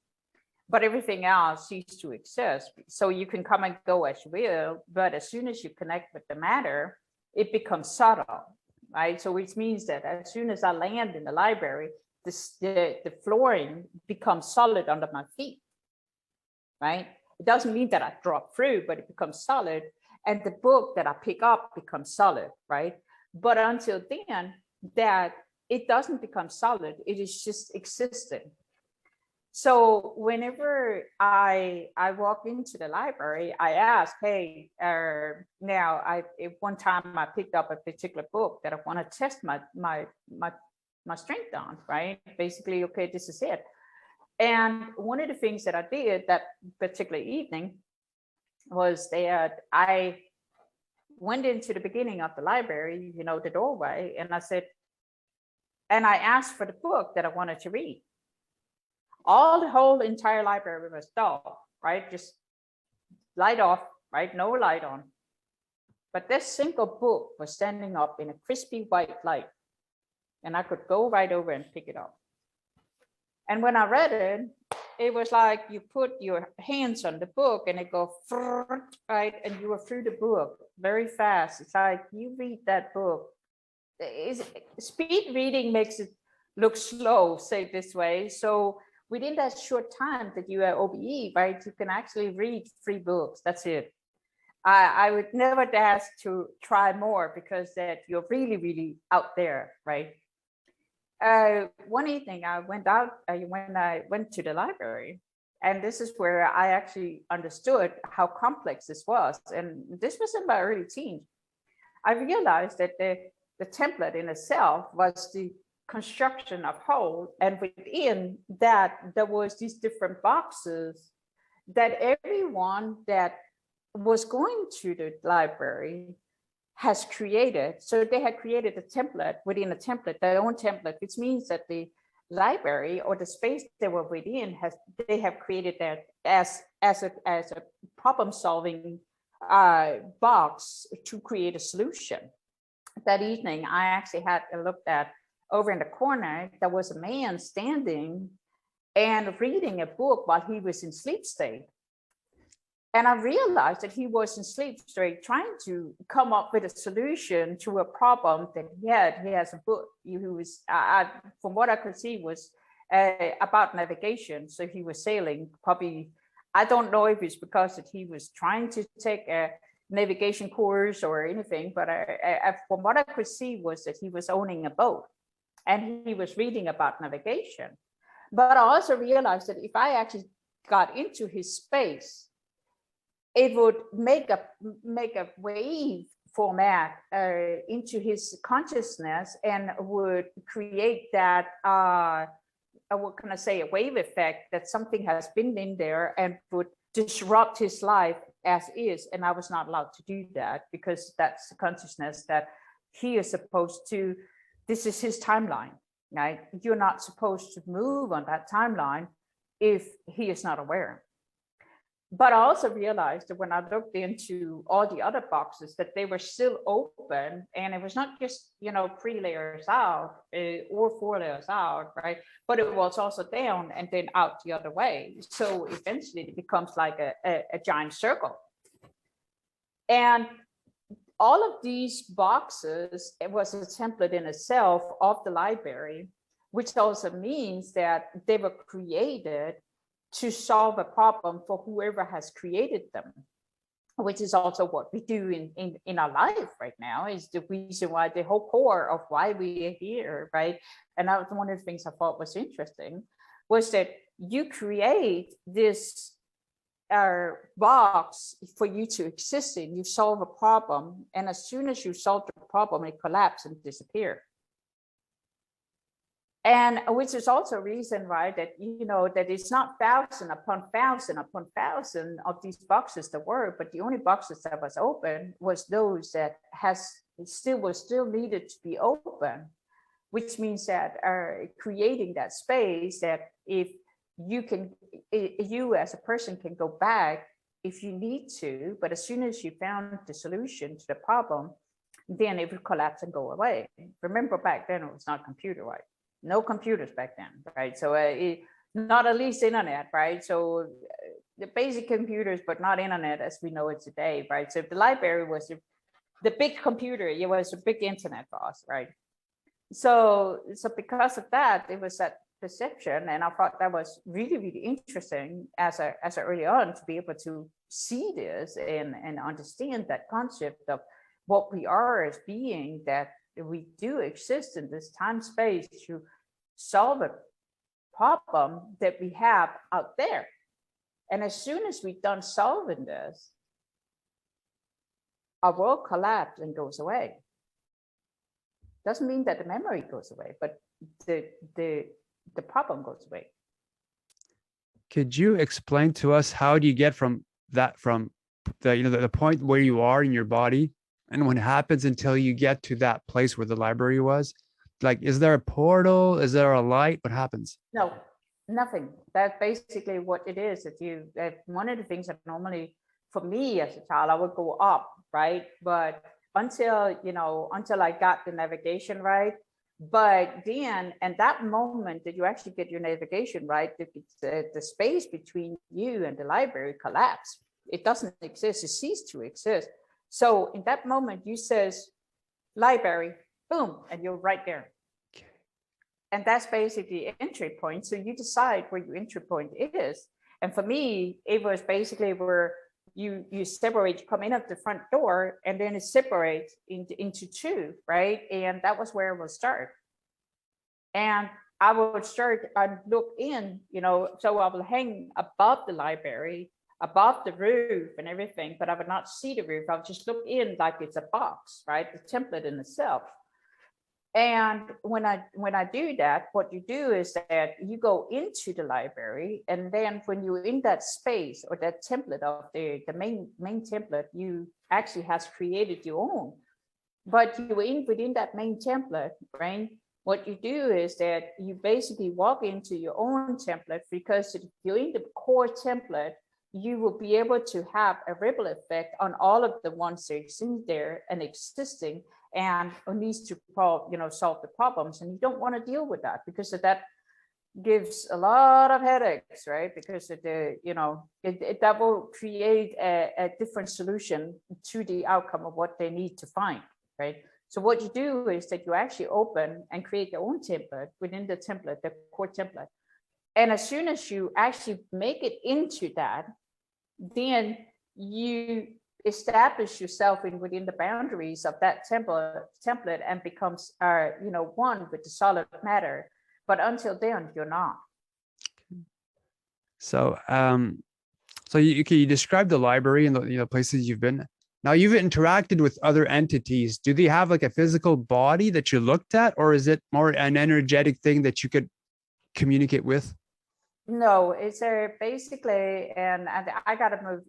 but everything else ceases to exist. So you can come and go as you will, but as soon as you connect with the matter, it becomes subtle, right? So which means that as soon as I land in the library, the flooring becomes solid under my feet. Right? It doesn't mean that I drop through, but it becomes solid. And the book that I pick up becomes solid, right? But until then, that it doesn't become solid. It is just existing. So whenever I walk into the library, I ask, hey, one time I picked up a particular book that I want to test my strength on, right? Basically, okay, this is it. And one of the things that I did that particular evening was that I went into the beginning of the library, the doorway, and I said, and I asked for the book that I wanted to read. The whole entire library was dull, right? Just light off, right? No light on. But this single book was standing up in a crispy white light, and I could go right over and pick it up. And when I read it, it was like you put your hands on the book and it goes right, and you were through the book very fast. It's like you read that book. Speed reading makes it look slow, say it this way. So within that short time that you are OBE, right, you can actually read 3 books. That's it. I would never ask to try more because that you're really, really out there, right? One evening I went out when I went to the library, and this is where I actually understood how complex this was. And this was in my early teens. I realized that the template in itself was the construction of whole, and within that there was these different boxes that everyone that was going to the library has created. So they had created a template within a template, their own template, which means that the library or the space they were within they have created that as a problem solving box to create a solution. That evening, I actually had looked at over in the corner, there was a man standing and reading a book while he was in sleep state. And I realized that he was in sleep state trying to come up with a solution to a problem that he had. He has a book, he was, from what I could see, was about navigation. So he was sailing, probably, I don't know if it's because that he was trying to take a navigation course or anything, but from what I could see was that he was owning a boat and he was reading about navigation. But I also realized that if I actually got into his space, it would make a wave format into his consciousness and would create that, what can I say, a wave effect that something has been in there and would disrupt his life as is. And I was not allowed to do that because that's the consciousness that he is supposed to, this is his timeline, right? You're not supposed to move on that timeline if he is not aware. But I also realized that when I looked into all the other boxes that they were still open, and it was not just, 3 layers out or 4 layers out, right? But it was also down and then out the other way. So eventually it becomes like a giant circle. And all of these boxes, it was a template in itself of the library, which also means that they were created to solve a problem for whoever has created them, which is also what we do in our life right now, is the reason why, the whole core of why we are here, right? And that was one of the things I thought was interesting, was that you create this box for you to exist in. You solve a problem, and as soon as you solve the problem, it collapses and disappears. And which is also a reason, right, that, that it's not thousand upon thousand upon thousand of these boxes that were, but the only boxes that was open was those that still needed to be open, which means that creating that space that if you as a person can go back if you need to, but as soon as you found the solution to the problem, then it would collapse and go away. Remember, back then it was not computer, right? No computers back then, right? So not at least internet, right? So the basic computers, but not internet as we know it today, right? So if the library was the big computer, it was a big internet for us, right? So because of that, it was that perception, and I thought that was really, really interesting as early on to be able to see this and understand that concept of what we are as being, that we do exist in this time space to solve a problem that we have out there. And as soon as we're done solving this, our world collapses and goes away. Doesn't mean that the memory goes away, but the problem goes away. Could you explain to us, how do you get from the point where you are in your body and what happens until you get to that place where the library was? Like, is there a portal? Is there a light? What happens? No, nothing. That's basically what it is. One of the things that normally, for me as a child, I would go up, right? But until I got the navigation right. But then, and that moment that you actually get your navigation right, the space between you and the library collapse. It doesn't exist. It ceases to exist. So in that moment, you says library, boom, and you're right there. Okay. And that's basically the entry point. So you decide where your entry point is. And for me, it was basically where you separate, you come in at the front door, and then it separates into two, right? And that was where it would start. And I would start and look in, so I will hang above the library, above the roof and everything, but I would not see the roof. I would just look in like it's a box, right? The template in itself. And when I do that, what you do is that you go into the library, and then when you're in that space or that template of the main template, you actually has created your own. But you're within that main template, right? what you do is that you basically walk into your own template, because if you're in the core template, you will be able to have a ripple effect on all of the ones that's in there and existing, and needs to solve the problems. And you don't want to deal with that, because that gives a lot of headaches, right? Because that will create a different solution to the outcome of what they need to find, right? So what you do is that you actually open and create your own template within the template, the core template. And as soon as you actually make it into that, then you establish yourself within the boundaries of that template and becomes one with the solid matter. But until then, you're not. So so you described the library and the places you've been. Now, you've interacted with other entities. Do they have like a physical body that you looked at, or is it more an energetic thing that you could communicate with? No, it's basically, and I got to move,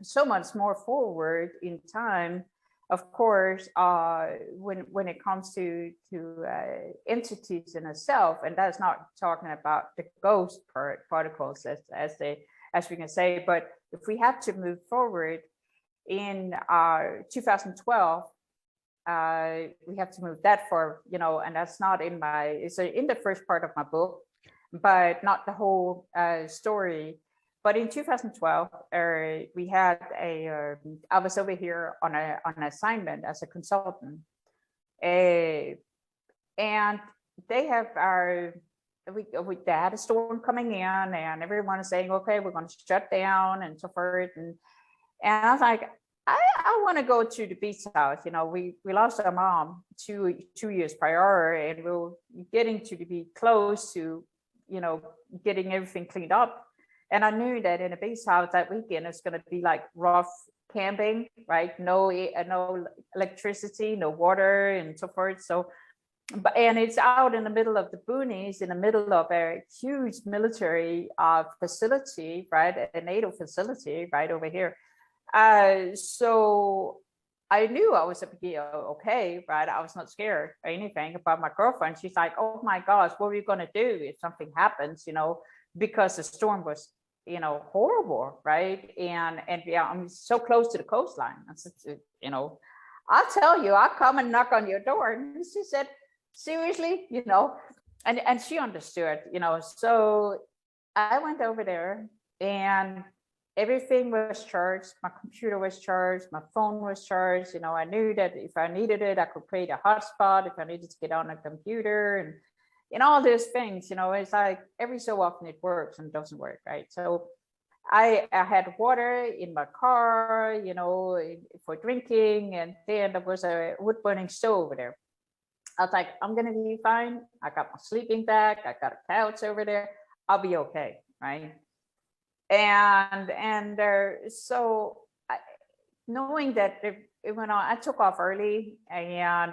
so much more forward in time. Of course, when it comes to entities in itself, and that's not talking about the ghost particles as we can say, but if we have to move forward in 2012, we have to move that for, and that's not in it's in the first part of my book, but not the whole story. But in 2012, we had I was over here on an assignment as a consultant, and they have they had a storm coming in, and everyone is saying, okay, we're going to shut down and so forth. And I was like, I want to go to the beach house. We lost our mom two years prior, and we were getting to be close to, getting everything cleaned up. And I knew that in a beach house that weekend, it's going to be like rough camping, right? No electricity, no water, and so forth. So, and it's out in the middle of the boonies, in the middle of a huge military facility, right? A NATO facility right over here. So I knew I was okay, right? I was not scared or anything. But my girlfriend, she's like, oh my gosh, what are we going to do if something happens, because the storm was, horrible, right? And yeah, I'm so close to the coastline. I said, I'll tell you, I'll come and knock on your door. And she said, seriously, and she understood, so I went over there, and everything was charged. My computer was charged. My phone was charged. I knew that if I needed it, I could create a hotspot if I needed to get on a computer, and all these things. It's like every so often it works and doesn't work, right? So I had water in my car, for drinking, and then there was a wood burning stove over there. I was like, I'm gonna be fine. I got my sleeping bag. I got a couch over there. I'll be okay, right? And so knowing that it went on, I took off early and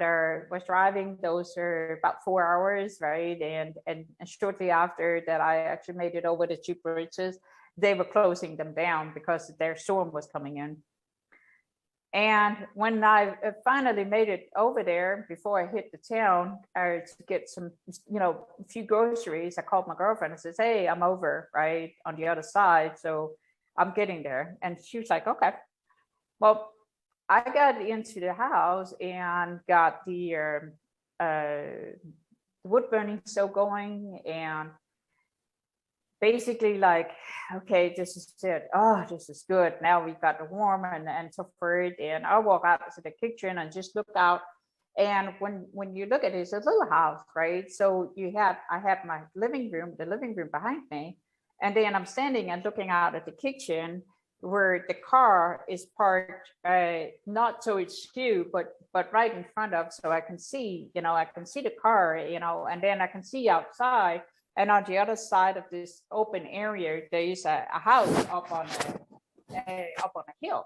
was driving. Those are about 4 hours, right? And shortly after that, I actually made it over the two bridges. They were closing them down because their storm was coming in. And when I finally made it over there, before I hit the town to get some, a few groceries, I called my girlfriend and says, hey, I'm over, right, on the other side. So I'm getting there. And she was like, okay. Well, I got into the house and got the wood burning stove going, and basically like, okay, this is it. Oh, this is good. Now we've got the warm and so forth. And I walk out to the kitchen and just look out. And when you look at it, it's a little house, right? So I have my the living room behind me. And then I'm standing and looking out at the kitchen where the car is parked, not so it's skewed, but right in front of, so I can see, I can see the car, and then I can see outside. And on the other side of this open area, there is a house up on a hill.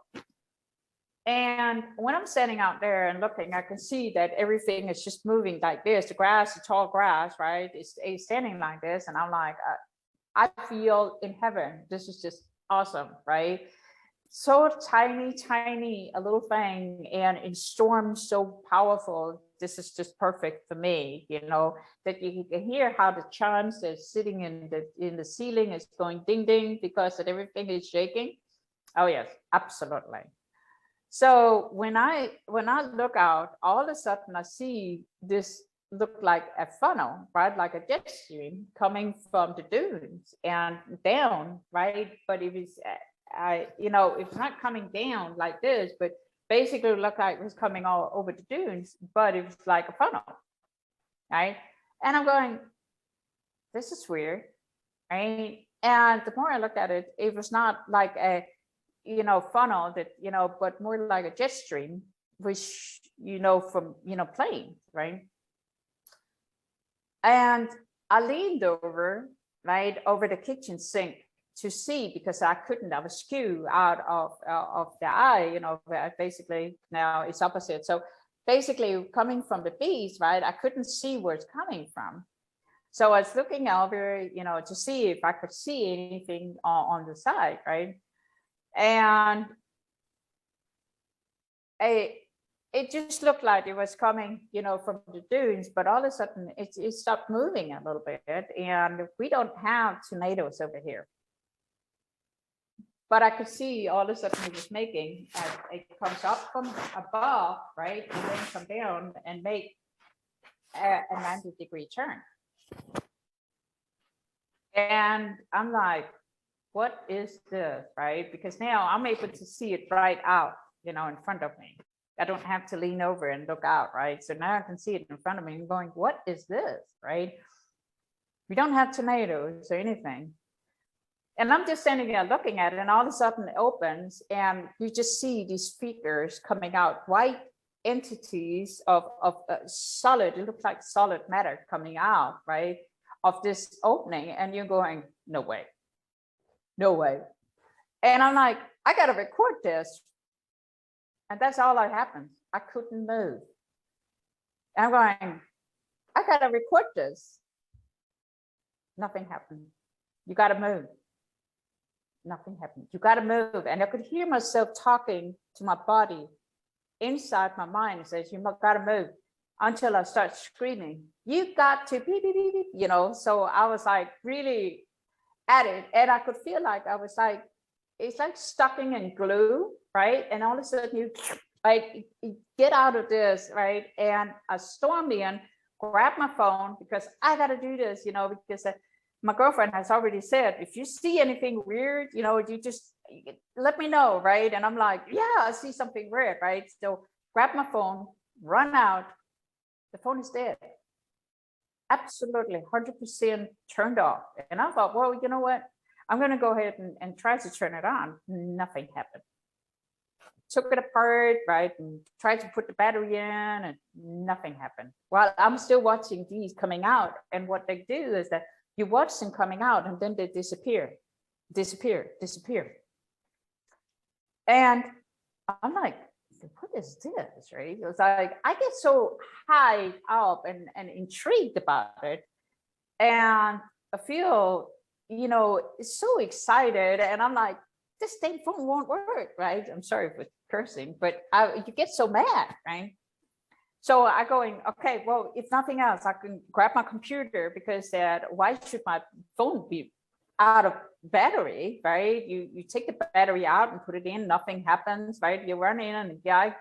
And when I'm standing out there and looking, I can see that everything is just moving like this. The grass, the tall grass, right? It's standing like this. And I'm like, I feel in heaven. This is just awesome, right? so tiny, a little thing, and in storms so powerful. This is just perfect for me, you know, that you can hear how the chimes that's sitting in the ceiling is going ding ding because that everything is shaking. Oh yes, absolutely. So when I look out, all of a sudden I see this look like a funnel, right? Like a jet stream coming from the dunes and down, right? But it was, you know, it's not coming down like this, but basically it looked like it was coming all over the dunes, but it was like a funnel, right? And I'm going, this is weird, right? And the more I looked at it, it was not like a, you know, funnel that, you know, but more like a jet stream, which, you know, from, you know, planes, right? And I leaned over, right, over the kitchen sink to see, because I couldn't, I was skew out of the eye, you know, basically now it's opposite. So basically coming from the bees, right, I couldn't see where it's coming from. So I was looking over, you know, to see if I could see anything on the side, right? And it just looked like it was coming, you know, from the dunes, but all of a sudden it stopped moving a little bit. And we don't have tornadoes over here. But I could see all of a sudden it was making, it comes up from above, right? And then come down and make a 90-degree turn. And I'm like, what is this, right? Because now I'm able to see it right out, you know, in front of me. I don't have to lean over and look out, right? So now I can see it in front of me and going, what is this, right? We don't have tornadoes or anything. And I'm just standing there looking at it, and all of a sudden it opens and you just see these figures coming out, white entities of solid, it looks like solid matter coming out, right? Of this opening, and you're going, no way, no way. And I'm like, I got to record this. And that's all that happened. I couldn't move. And I'm going, I got to record this. Nothing happened. You got to move. Nothing happened. You got to move. And I could hear myself talking to my body inside my mind. It says, you got to move, until I start screaming, you got to beep, beep, beep, beep, you know. So I was like really at it. And I could feel like I was like, it's like stucking in glue, right? And all of a sudden you like get out of this, right? And I stormed in, grabbed my phone, because I got to do this, you know, because my girlfriend has already said, if you see anything weird, you know, you just let me know, right? And I'm like, yeah, I see something weird, right? So grab my phone, run out. The phone is dead. Absolutely 100% turned off. And I thought, well, you know what? I'm going to go ahead and try to turn it on. Nothing happened. Took it apart, right? And tried to put the battery in, and nothing happened. Well, I'm still watching these coming out. And what they do is that you watch them coming out, and then they disappear. And I'm like, what is this, right? It was like, I get so high up and intrigued about it. And I feel, you know, so excited. And I'm like, this thing phone won't work, right? I'm sorry for cursing, but you get so mad, right? So I going, okay, well, if nothing else, I can grab my computer, because why should my phone be out of battery, right? You take the battery out and put it in, nothing happens, right? You run in, and the guy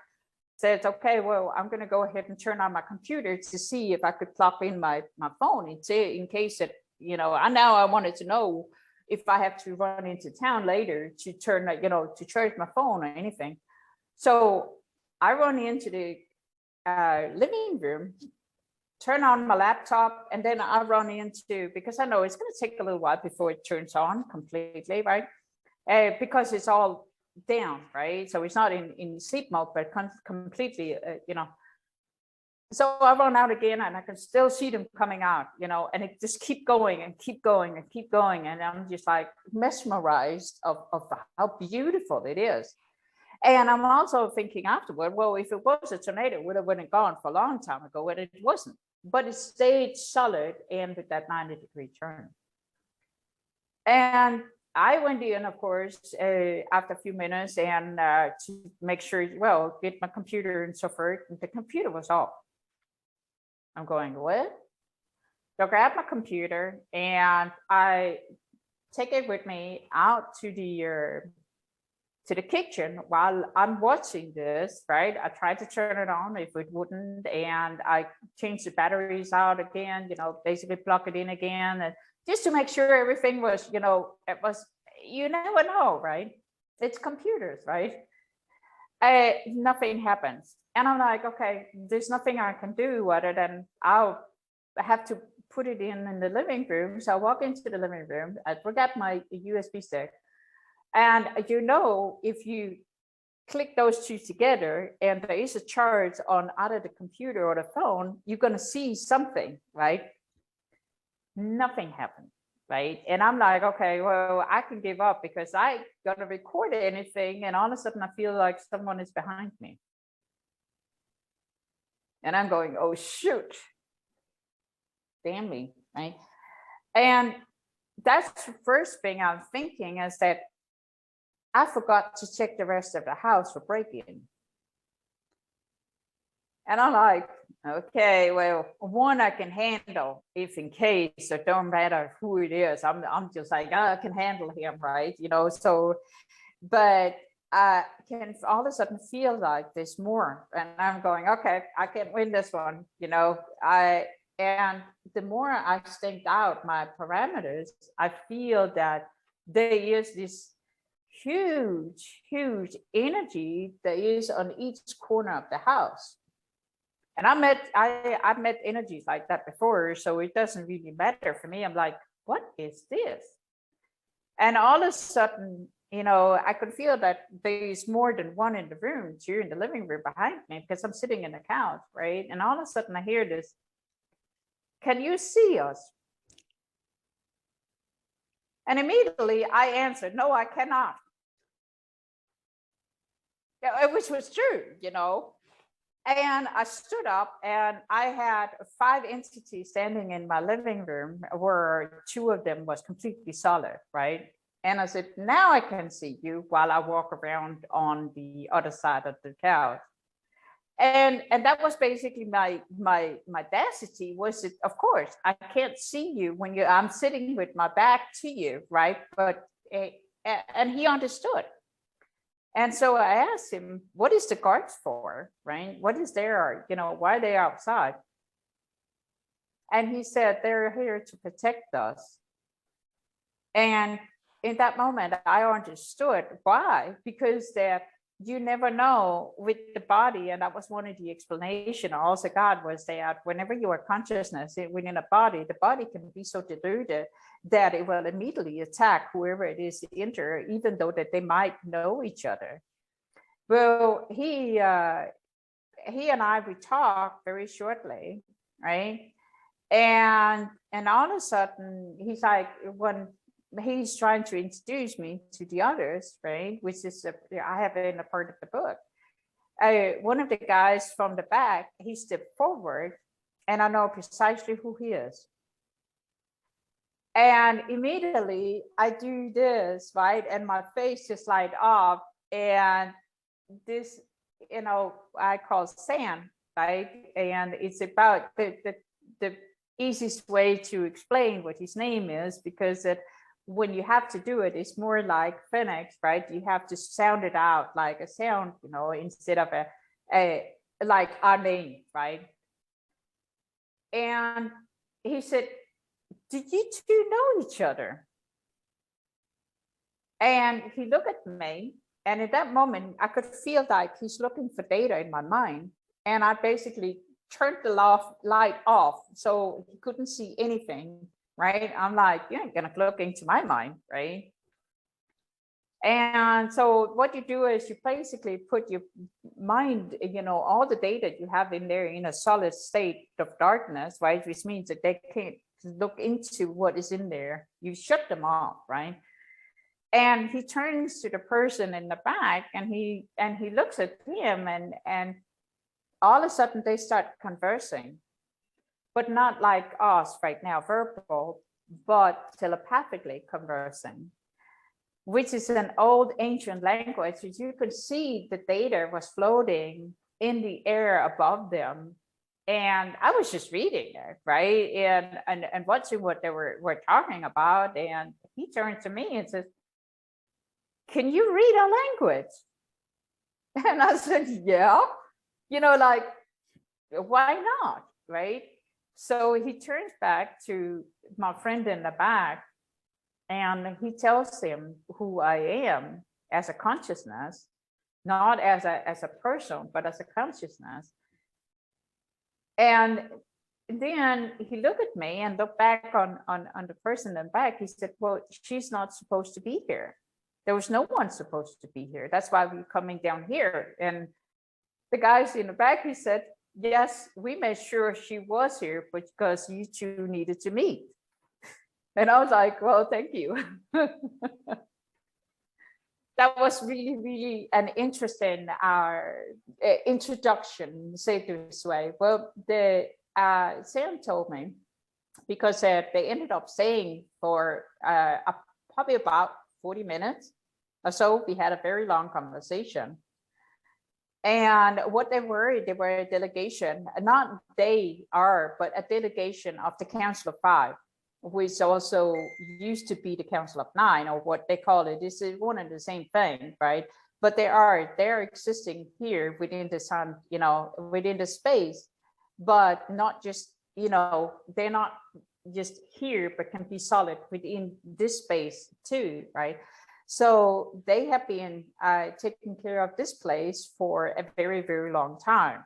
says, okay, well, I'm going to go ahead and turn on my computer to see if I could plug in my phone in case that, you know, I wanted to know if I have to run into town later to turn, you know, to charge my phone or anything. So I run into the living room, turn on my laptop, and then I run into, because I know it's going to take a little while before it turns on completely, right? Because it's all down, right? So it's not in sleep mode, but completely, you know. So I run out again, and I can still see them coming out, you know, and it just keep going and keep going and keep going. And I'm just like mesmerized of how beautiful it is. And I'm also thinking afterward, well, if it was a tornado, it would have gone for a long time ago, but it wasn't. But it stayed solid and with that 90-degree turn. And I went in, of course, after a few minutes and to make sure, well, get my computer and so forth. The computer was off. I'm going, what? So I grab my computer and I take it with me out to the kitchen while I'm watching this, right? I tried to turn it on if it wouldn't, and I changed the batteries out again, basically plug it in again, and just to make sure everything was, it was, you never know, right? It's computers, right? Nothing happens. And I'm like, okay, there's nothing I can do other than I'll have to put it in the living room. So I walk into the living room, I forgot my USB stick. And if you click those two together and there is a charge on either the computer or the phone, you're going to see something, right? Nothing happened, right? And I'm like, okay, well, I can give up because I got to record anything. And all of a sudden I feel like someone is behind me. And I'm going, oh, shoot. Damn me, right? And that's the first thing I'm thinking is that I forgot to check the rest of the house for break-in. And I'm like, okay, well, one I can handle if in case, it don't matter who it is. I'm just like, I can handle him, right? So, but I can all of a sudden feel like there's more. And I'm going, okay, I can win this one, and the more I staked out my parameters, I feel that there is this huge energy that is on each corner of the house. And I've met energies like that before, so it doesn't really matter for me. I'm like, what is this? And all of a sudden, I could feel that there's more than one in the room, two in the living room behind me, because I'm sitting in the couch, right? And all of a sudden I hear this, can you see us? And immediately I answered, no, I cannot. Which was true, And I stood up and I had 5 entities standing in my living room where 2 of them was completely solid, right? And I said, now I can see you while I walk around on the other side of the couch. And that was basically my audacity was it, of course, I can't see you when I'm sitting with my back to you, right? But, and he understood. And so I asked him, what is the guards for, right? What is there, why are they outside? And he said, they're here to protect us. And in that moment, I understood why, because you never know with the body. And that was one of the explanations also God was that whenever you are consciousness within a body, the body can be so deluded that it will immediately attack whoever it is to enter, even though that they might know each other. Well, he and we talked very shortly, right? And all of a sudden, he's like, when he's trying to introduce me to the others, right? Which is I have in a part of the book. One of the guys from the back, he stepped forward, and I know precisely who he is. And immediately I do this, right? And my face just light up, and this, I call sand, right? And it's about the easiest way to explain what his name is, because when you have to do it, it's more like Phoenix, right? You have to sound it out like a sound, instead of a like our name, right? And he said, did you 2 know each other? And he looked at me, and at that moment, I could feel like he's looking for data in my mind. And I basically turned the light off so he couldn't see anything, right? I'm like, you ain't gonna look into my mind, right? And so what you do is you basically put your mind, all the data you have in there in a solid state of darkness, right? Which means that they can't look into what is in there. You shut them off, right? And he turns to the person in the back, and he looks at him, and all of a sudden they start conversing, but not like us right now, verbal, but telepathically conversing. which is an old ancient language. You could see the data was floating in the air above them. And I was just reading it, right? And watching what they were talking about. And he turned to me and says, "Can you read our language?" And I said, "Yeah." Like, why not, right? So he turns back to my friend in the back and he tells him who I am as a consciousness, not as a person, but as a consciousness. And then he looked at me and looked back on the person in the back. He said, "Well, she's not supposed to be here. There was no one supposed to be here. That's why we're coming down here." And the guys in the back, he said, "Yes, we made sure she was here because you two needed to meet." And I was like, "Well, thank you." That was really, really an interesting introduction, say it this way. Well, the Sam told me, because they ended up staying for probably about 40 minutes or so. We had a very long conversation. And what they were a delegation, not they are, but a delegation of the Council of Five, which also used to be the Council of Nine, or what they call it. This is one and the same thing, right? But they're existing here within the sun, within the space, but not just, they're not just here, but can be solid within this space too, right? So they have been taking care of this place for a very, very long time.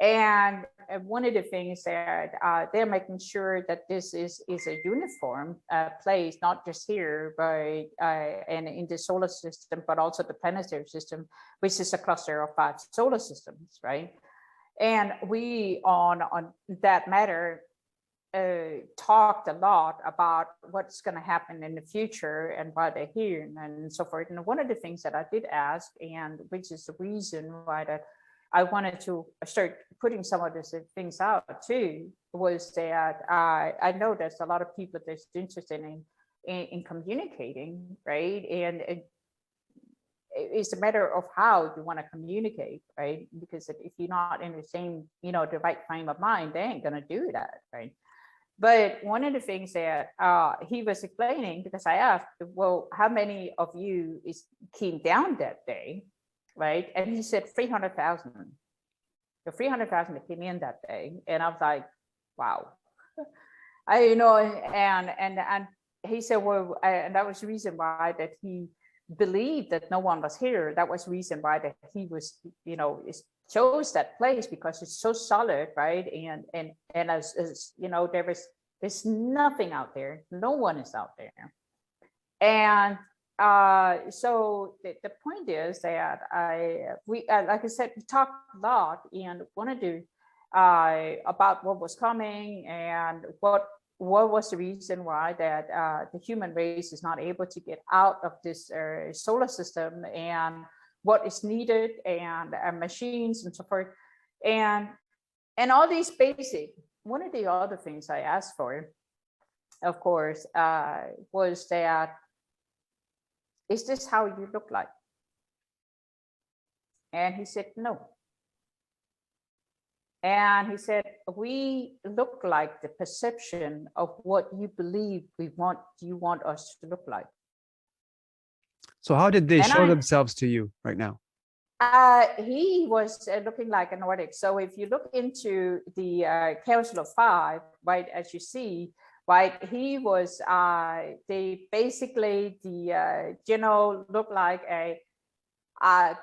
And one of the things that they're making sure that this is a uniform place, not just here, but and in the solar system, but also the planetary system, which is a cluster of 5 solar systems, right? And we on that matter talked a lot about what's going to happen in the future and why they're here and so forth. And one of the things that I did ask, and which is the reason why that I wanted to start putting some of these things out too, was that I know there's a lot of people that's interested in communicating, right? And it's a matter of how you want to communicate, right? Because if you're not in the same, the right frame of mind, they ain't gonna do that, right? But one of the things that he was explaining, because I asked, well, how many of you came down that day, right? And he said 300,000. The 300,000 that came in that day, and I was like, wow. And he said, well, and that was the reason why that he believed that no one was here. That was the reason why that he was, chose that place, because it's so solid, right? And as there's nothing out there. No one is out there. And so the point is that we like I said, we talked a lot and wanted to about what was coming and what was the reason why that the human race is not able to get out of this solar system, and what is needed, and machines and so forth, and all these basic. One of the other things I asked for, of course, was that, is this how you look like? And he said, no. And he said, we look like the perception of what you believe you want us to look like. So how did they show themselves to you right now? He was looking like a Nordic. So if you look into the Council of Five, right, as you see, right, he was, the general looked like a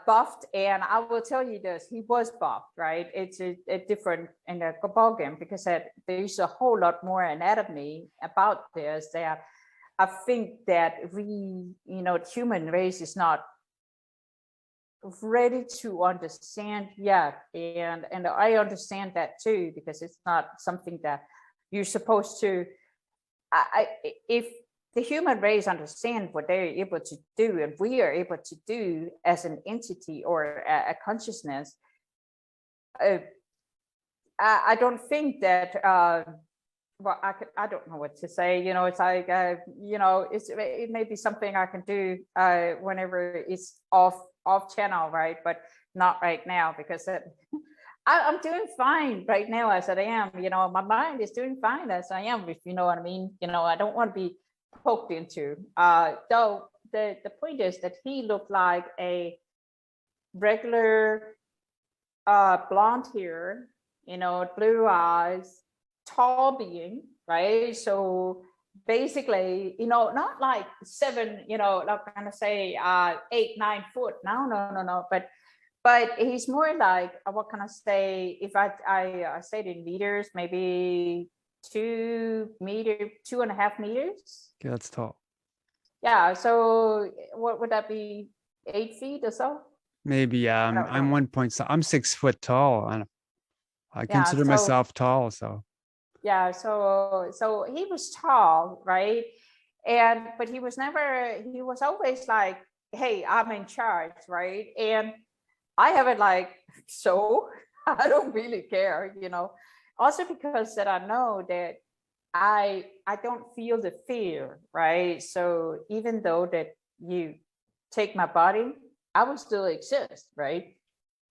buffed, and I will tell you this, he was buffed, right? It's a different in the ballgame, because there's a whole lot more anatomy about this that I think that the human race is not ready to understand yet. And I understand that too, because it's not something that you're supposed to, if the human race understand what they're able to do, and we are able to do as an entity or a consciousness, I don't think that well, I don't know what to say. It's like, it may be something I can do whenever it's off channel, right? But not right now, because I'm doing fine right now as I am. My mind is doing fine as I am, if you know what I mean. I don't want to be poked into. Though the point is that he looked like a regular blonde hair, blue eyes, tall being, right? So basically, not like seven, like kind of say 8, 9 foot. No. But he's more like, what can I say? If I say it in meters, maybe 2 meter, 2.5 meters. Okay, that's tall. Yeah. So what would that be? 8 feet or so? Maybe, yeah. I'm 1 point. I'm 6 foot tall. I Yeah. consider myself tall. So Yeah. So he was tall, right? But he was always like, hey, I'm in charge, right? And I have it like, so I don't really care, Also because that I know that I don't feel the fear, right? So even though that you take my body, I will still exist, right?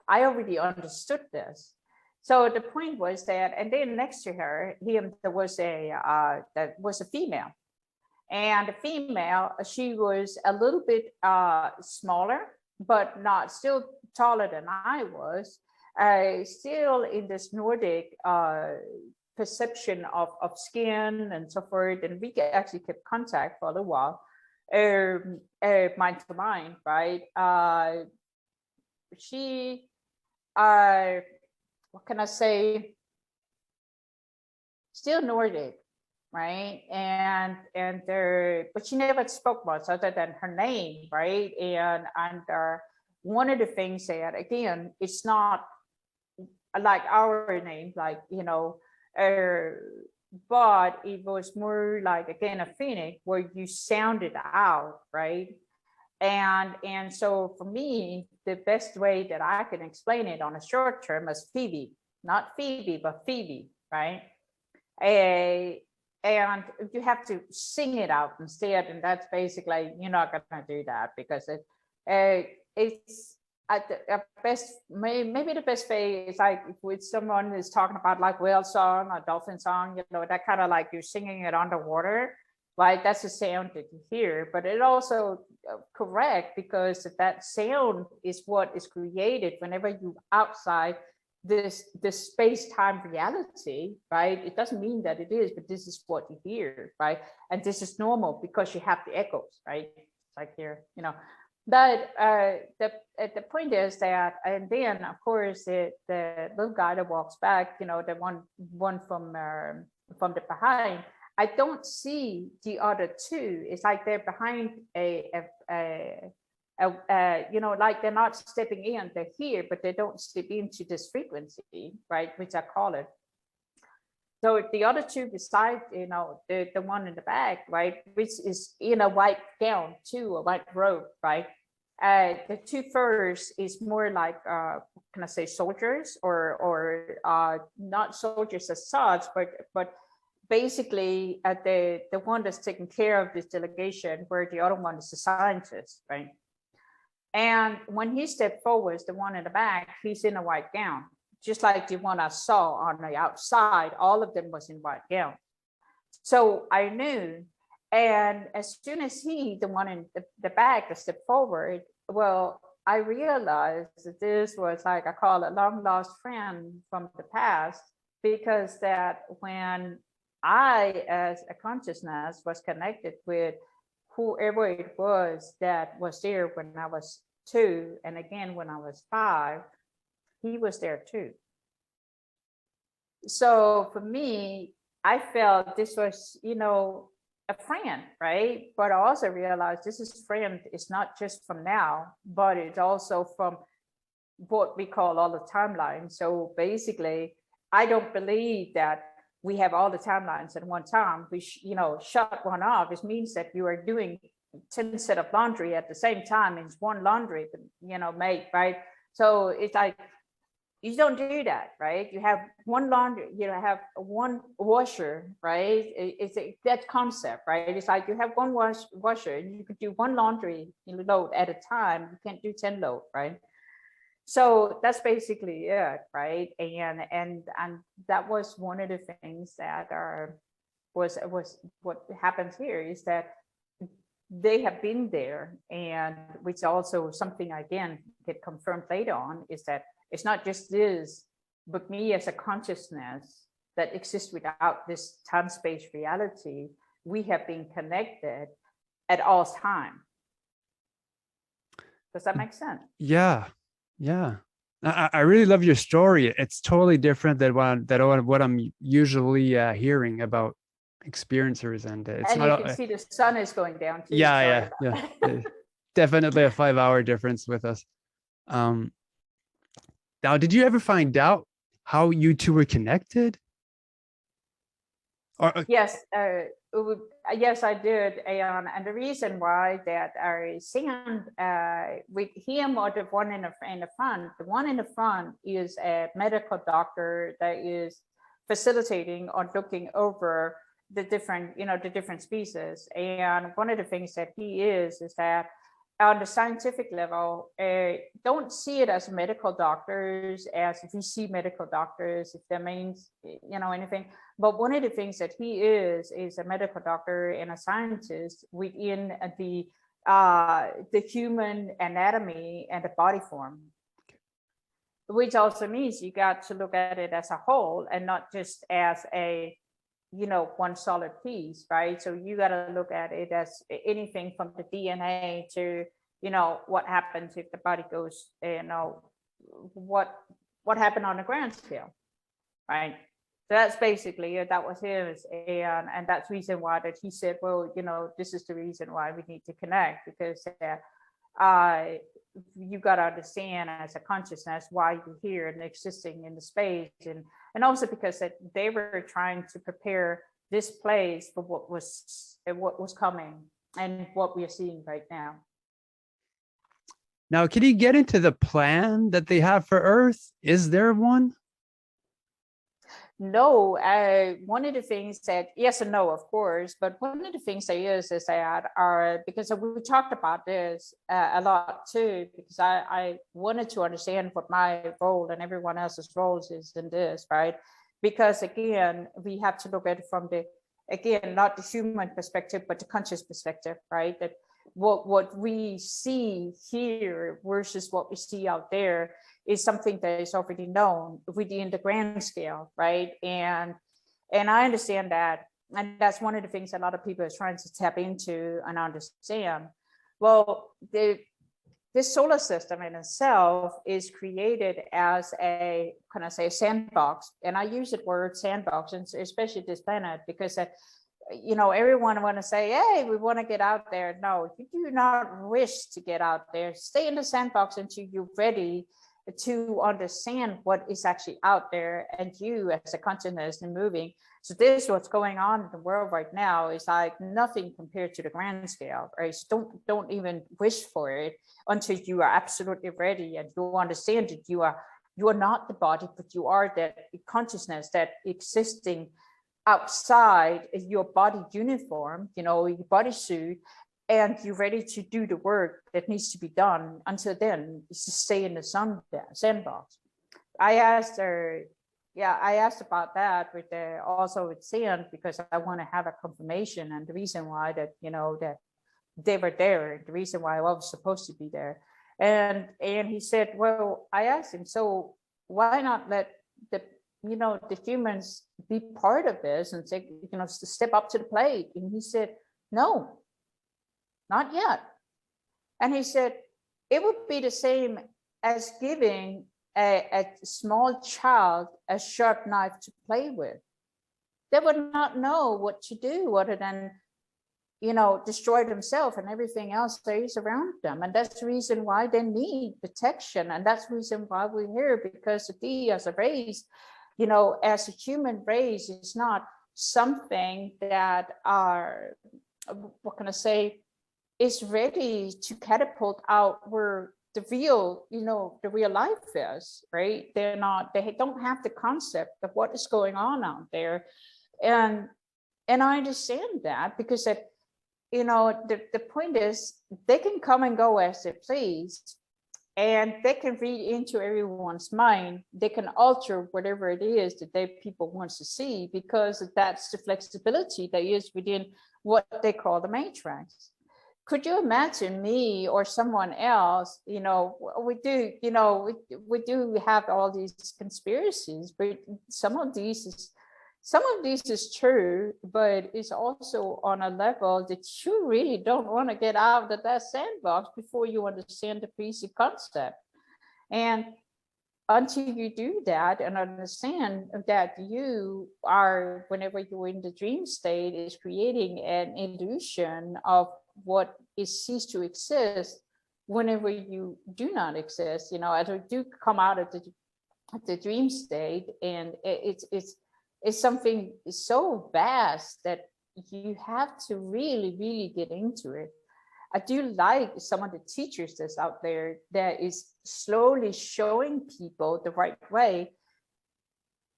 I already understood this. So the point was that, and then next to her, there was a female, and the female, she was a little bit smaller, but not still taller than I was. Still in this Nordic perception of skin and so forth, and we actually kept contact for a little while, mind to mind, right? She, what can I say? Still Nordic, right? But she never spoke much other than her name, right? And one of the things that, again, it's not like our name, like, but it was more like, again, a phoenix where you sound it out, right? And so for me, the best way that I can explain it on a short term is Phoebe, not Phoebe, but Phoebe, right? And you have to sing it out instead, and that's basically, you're not gonna do that, because it's at the best, maybe the best way is like if someone is talking about like whale song or dolphin song, that kind of like you're singing it underwater, right? That's the sound that you hear, but it also correct, because that sound is what is created whenever you outside this space-time reality, right? It doesn't mean that it is, but this is what you hear, right? And this is normal because you have the echoes, right? Like here, But the point is that, and then of course the little guy that walks back, the one from the behind, I don't see the other two. It's like they're behind like they're not stepping in, they're here, but they don't step into this frequency, right? Which I call it. So the other two beside, the one in the back, right, which is in a white gown too, a white robe, right? The two first is more like, can I say, soldiers, or not soldiers as such, but basically the one that's taking care of this delegation, where the other one is a scientist, right? And when he stepped forward, the one in the back, he's in a white gown, just like the one I saw on the outside. All of them was in white gown. So I knew, and as soon as the one in the back, stepped forward, well, I realized that this was like, I call it long lost friend from the past, because that when I, as a consciousness, was connected with whoever it was that was there when I was 2, and again when I was 5, he was there too. So for me, I felt this was, a friend, right? But I also realized this friend is not just from now, but it's also from what we call all the timelines. So basically, I don't believe that we have all the timelines at one time. We shut one off. It means that you are doing 10 set of laundry at the same time. It's one laundry, made, right? So it's like, you don't do that, right? You have one laundry, you know, have one washer, right? It's that concept, right? It's like you have one washer, and you could do one laundry load at a time. You can't do 10 load, right? So that's basically it, right? And that was one of the things that was what happens here is that they have been there, and which also something again get confirmed later on is that it's not just this, but me as a consciousness that exists without this time-space reality. We have been connected at all time. Does that make sense? Yeah. I really love your story. It's totally different than what I'm usually hearing about experiencers, and it's And not. you can see the sun is going down too. Yeah. Definitely a 5-hour difference with us. Now, did you ever find out how you two were connected? Or Yes, yes, I did, and the reason why that I sing with him or the one in the front. The one in the front is a medical doctor that is facilitating or looking over the different, the different species. And one of the things that he is that on the scientific level, don't see it as medical doctors, as if you see medical doctors, if that means, anything. But one of the things that he is a medical doctor and a scientist within the human anatomy and the body form, which also means you got to look at it as a whole and not just as a one solid piece, right? So you got to look at it as anything from the DNA to what happens if the body goes, what happened on a grand scale, right? So that's basically it. That was his, and that's the reason why that he said, well, this is the reason why we need to connect, because you got to understand as a consciousness why you're here and existing in the space, and also because that they were trying to prepare this place for what was coming and what we are seeing right now. now, can you get into the plan that they have for Earth? Is there one? No, one of the things that, yes and no, of course, but one of the things that is that because we talked about this a lot too, because I wanted to understand what my role and everyone else's roles is in this, right? Because again, we have to look at it from not the human perspective, but the conscious perspective, right? That what we see here versus what we see out there is something that is already known within the grand scale, right? And I understand that, and that's one of the things a lot of people are trying to tap into and understand. Well, this solar system in itself is created as a sandbox, and I use the word sandbox, and especially this planet, because everyone want to say, hey, we want to get out there. No, you do not wish to get out there. Stay in the sandbox until you're ready to understand what is actually out there, and you as a consciousness and moving. So this what's going on in the world right now is like nothing compared to the grand scale, right? So don't even wish for it until you are absolutely ready and you understand that you are not the body, but you are that consciousness that existing outside your body uniform, your bodysuit, and you're ready to do the work that needs to be done. Until then, is to stay in the sandbox. I asked about that with also with sand, because I want to have a confirmation, and the reason why that that they were there, the reason why I was supposed to be there, and he said, well, I asked him, so why not let the humans be part of this and say, step up to the plate? And he said, no, not yet. And he said, it would be the same as giving a small child a sharp knife to play with. They would not know what to do other than, destroy themselves and everything else that is around them. And that's the reason why they need protection. And that's the reason why we're here, because we as a race, as a human race, is not something that are, what can I say, is ready to catapult out where the real, the real life is, right? They don't have the concept of what is going on out there. And I understand that, because that, the point is, they can come and go as they please, and they can read into everyone's mind. They can alter whatever it is that people want to see, because that's the flexibility that is within what they call the matrix. Could you imagine me or someone else? We do have all these conspiracies, but some of these is true, but it's also on a level that you really don't want to get out of that sandbox before you understand the basic concept. And until you do that and understand that you are, whenever you're in the dream state, is creating an illusion of what is ceased to exist whenever you do not exist, as you do come out of the dream state, and it's something so vast that you have to really, really get into it. I do like some of the teachers that's out there that is slowly showing people the right way,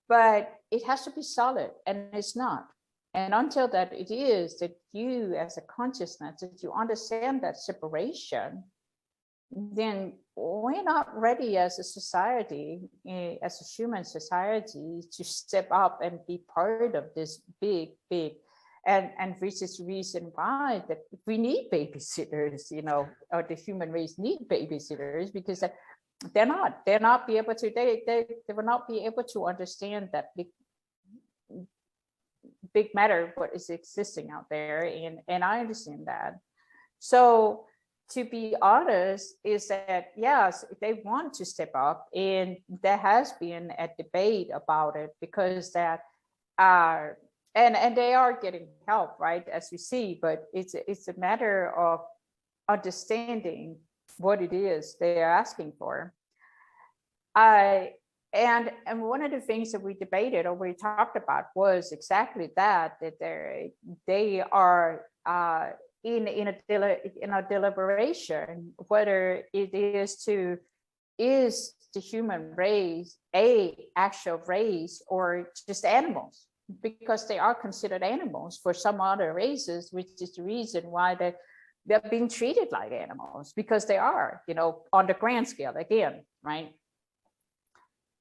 but it has to be solid, and it's not. And until that it is, that you as a consciousness, that you understand that separation, then we're not ready as a society, as a human society, to step up and be part of this big, and which is the reason why that we need babysitters, or the human race need babysitters, because they will not be able to understand that big matter, what is existing out there, and I understand that. So, to be honest, is that yes, they want to step up, and there has been a debate about it, because that and they are getting help, right, as we see, but it's a matter of understanding what it is they are asking for. And one of the things that we debated or we talked about was exactly that they are in a deliberation, whether it is the human race a actual race or just animals, because they are considered animals for some other races, which is the reason why they're being treated like animals, because they are, on the grand scale again, right?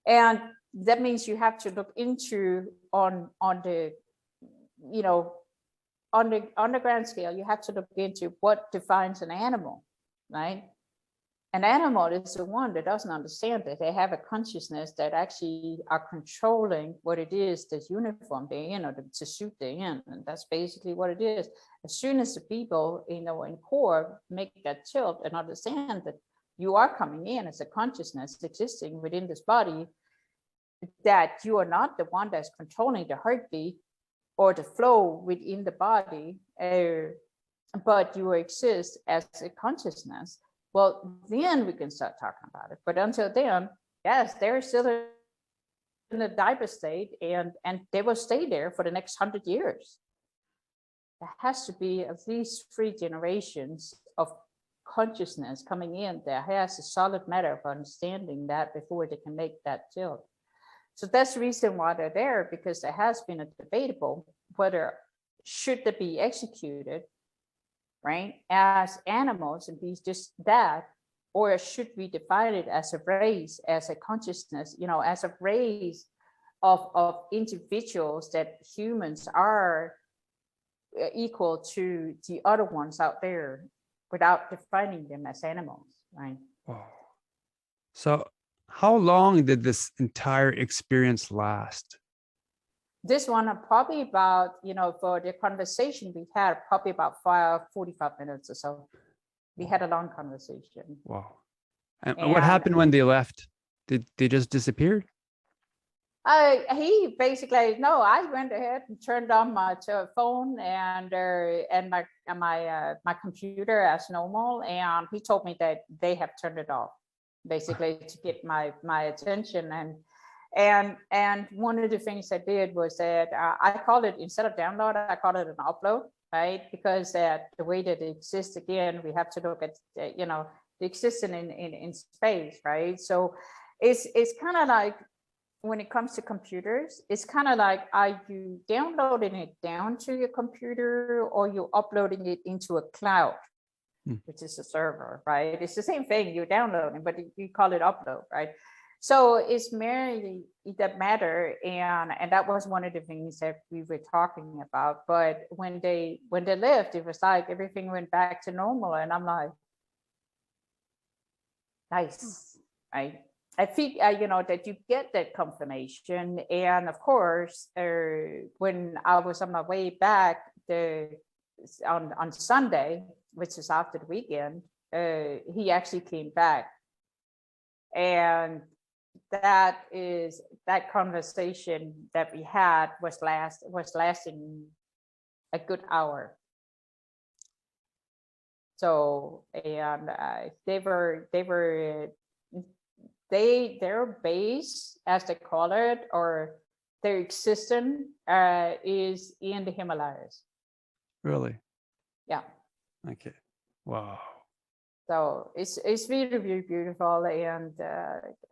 And that means you have to look into on the grand scale, you have to look into what defines an animal, right? An animal is the one that doesn't understand that they have a consciousness that actually are controlling what it is, the uniform they're in, or the suit they're in, and that's basically what it is. As soon as the people, in core, make that tilt and understand that you are coming in as a consciousness existing within this body, that you are not the one that's controlling the heartbeat or the flow within the body, but you exist as a consciousness. Well, then we can start talking about it. But until then, yes, they're still in the diaper state, and they will stay there for the next 100 years. There has to be at least 3 generations of consciousness coming in that has a solid matter of understanding that before they can make that tilt. So that's the reason why they're there, because there has been a debatable whether should they be executed, right, as animals and be just that, or should we define it as a race, as a consciousness, as a race of individuals, that humans are equal to the other ones out there without defining them as animals, right? Oh. So how long did this entire experience last? This one, probably about, for the conversation we had, probably about 45 minutes or so. We had a long conversation. Wow. And what happened when they left? Did they just disappear? He basically, no, I went ahead and turned on my phone and my computer as normal. And he told me that they have turned it off, basically to get my attention. And one of the things I did was that I called it, instead of download, I called it an upload, right? Because the way that it exists, again, we have to look at, the existence in space, right? So it's kind of like, when it comes to computers, it's kind of like, are you downloading it down to your computer, or you uploading it into a cloud, which is a server, right? It's the same thing, you're downloading, but you call it upload, right? So it's merely that matter, and that was one of the things that we were talking about. But when they left, it was like everything went back to normal, and I'm like, nice, right? I think that you get that confirmation, and of course, when I was on my way back on Sunday, which is after the weekend, he actually came back, and that conversation that we had was lasting a good hour. So, and their base, as they call it, or their existence, is in the Himalayas. Really? Yeah. Okay. Wow. So it's really, really beautiful, and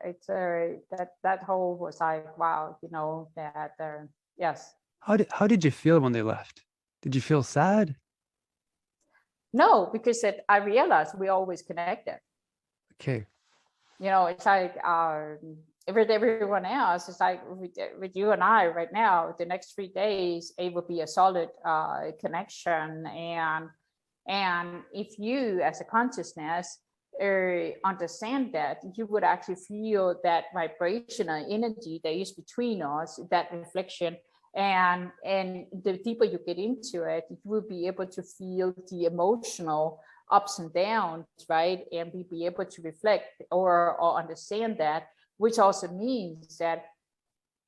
it's that whole was like, wow, that yes. How did you feel when they left? Did you feel sad? No, because I realized we always connected. Okay. It's like with everyone else, it's like with you and I right now, the next 3 days, it will be a solid connection. And if you, as a consciousness, understand that, you would actually feel that vibrational energy that is between us, that reflection. And the deeper you get into it, you will be able to feel the emotional ups and downs, right? And be able to reflect or understand that, which also means that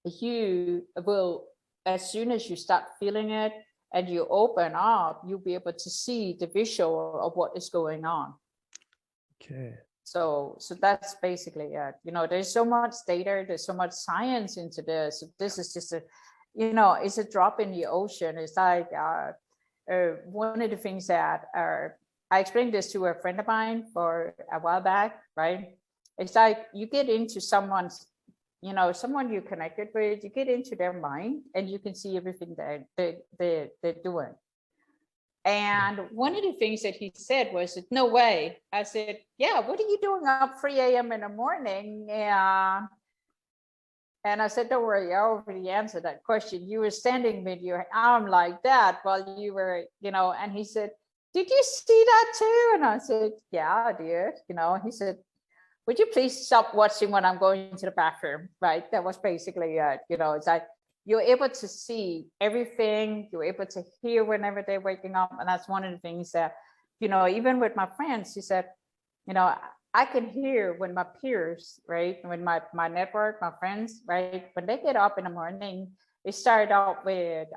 you will, as soon as you start feeling it and you open up, you'll be able to see the visual of what is going on. Okay. So that's basically it. There's so much data, there's so much science into this. This is just it's a drop in the ocean. It's like one of the things that I explained this to a friend of mine for a while back, right? It's like you get into someone you connected with, you get into their mind, and you can see everything they're doing. And one of the things that he said was, no way. I said, yeah, what are you doing up 3 a.m. in the morning? And I said, don't worry, I already answered that question. You were standing with your arm like that while you were, and he said, did you see that too? And I said, yeah, I did. He said, would you please stop watching when I'm going to the bathroom? Right. That was basically it. It's like you're able to see everything. You're able to hear whenever they're waking up. And that's one of the things that, even with my friends, he said, I can hear when my peers, right, when my network, my friends, right, when they get up in the morning, they start out with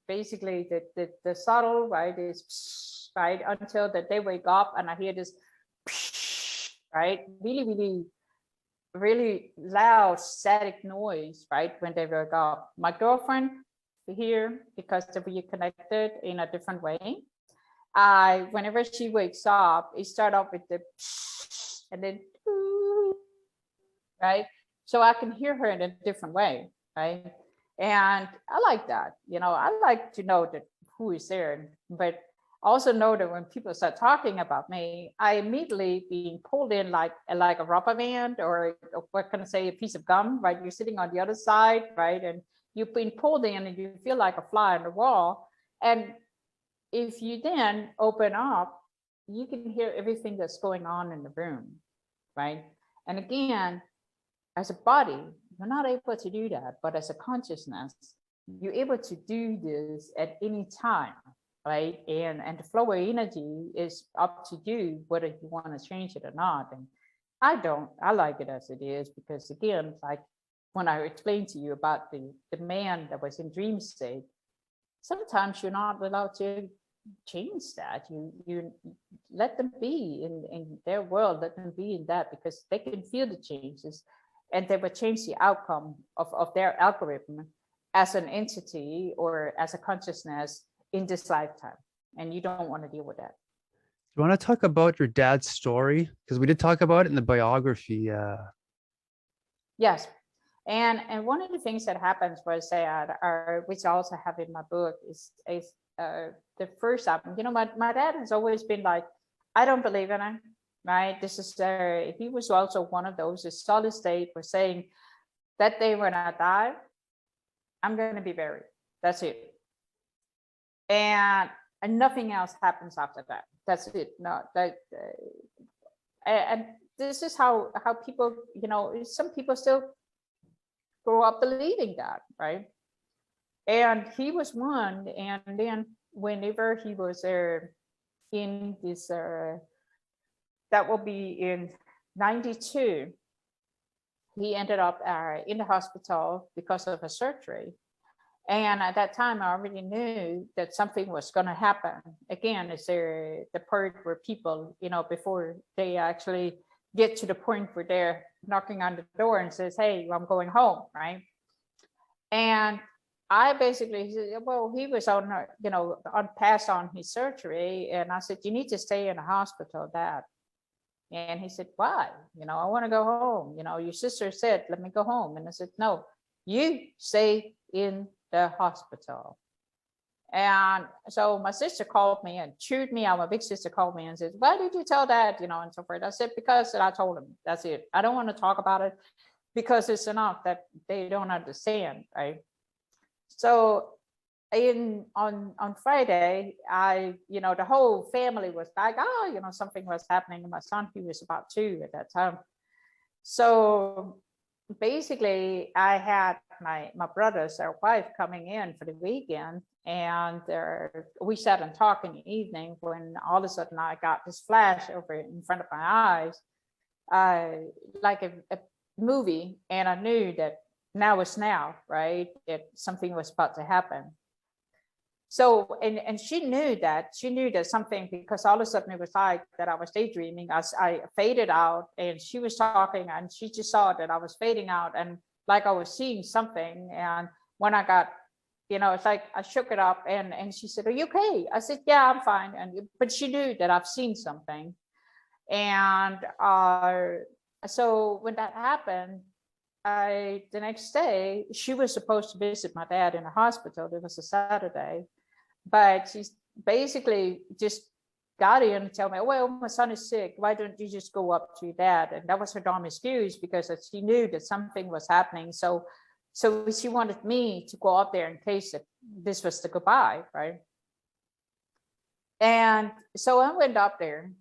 basically the subtle, right, is right until that they wake up, and I hear this, right, really, really, really loud static noise, right, when they wake up. My girlfriend here, because we connected in a different way, whenever she wakes up, it start off with the and then right, so I can hear her in a different way, right? And I like that. I like to know that who is there, but also know that when people start talking about me, I immediately being pulled in like a rubber band, or what can I say, a piece of gum, right? You're sitting on the other side, right, and you've been pulled in, and you feel like a fly on the wall. And if you then open up, you can hear everything that's going on in the room, right? And again, as a body, you're not able to do that, but as a consciousness, you're able to do this at any time, right? And the flow of energy is up to you whether you want to change it or not. And I like it as it is, because again, like when I explained to you about the man that was in dream state, sometimes you're not allowed to change that. You let them be in their world, let them be in that, because they can feel the changes, and they will change the outcome of their algorithm as an entity or as a consciousness in this lifetime, and you don't want to deal with that. you want to talk about your dad's story? Because we did talk about it in the biography. Yes. And one of the things that happens was that, which I also have in my book, is the first time, my dad has always been like, I don't believe in it, right? This is, he was also one of those, a solid state was saying that day when I die, I'm going to be buried. That's it. And nothing else happens after that. That's it. No, and this is how people, some people still grow up believing that, right? And he was one. And then whenever he was in this, that will be in 92, he ended up in the hospital because of a surgery. And at that time, I already knew that something was going to happen. Again, it's the part where people, before they actually get to the point where they're knocking on the door and says, hey, I'm going home, right? And I basically said, well, he was on, on passed on his surgery. And I said, you need to stay in the hospital, Dad. And he said, why? I want to go home. Your sister said, let me go home. And I said, no, you stay in the hospital. And so my sister called me and chewed me out. My big sister called me and said, why did you tell Dad, and so forth? I said, because I told him. That's it. I don't want to talk about it because it's enough that they don't understand, right? So on Friday, the whole family was like, oh, something was happening. And my son, he was about 2 at that time. So basically, I had my brothers, our wife, coming in for the weekend, and we sat and talked in the evening when all of a sudden I got this flash over in front of my eyes, like a movie, and I knew that now is now, right? That something was about to happen. So, and she knew that something, because all of a sudden it was like that I was daydreaming. I faded out, and she was talking, and she just saw that I was fading out, and like I was seeing something. And when I got, it's like I shook it up, and she said, are you okay? I said, yeah, I'm fine. But she knew that I've seen something. And so when that happened, the next day, she was supposed to visit my dad in the hospital. It was a Saturday. But she basically just got in and tell me, well, my son is sick. Why don't you just go up to your dad? And that was her dumb excuse, because she knew that something was happening. So she wanted me to go up there in case that this was the goodbye, right? And so I went up there,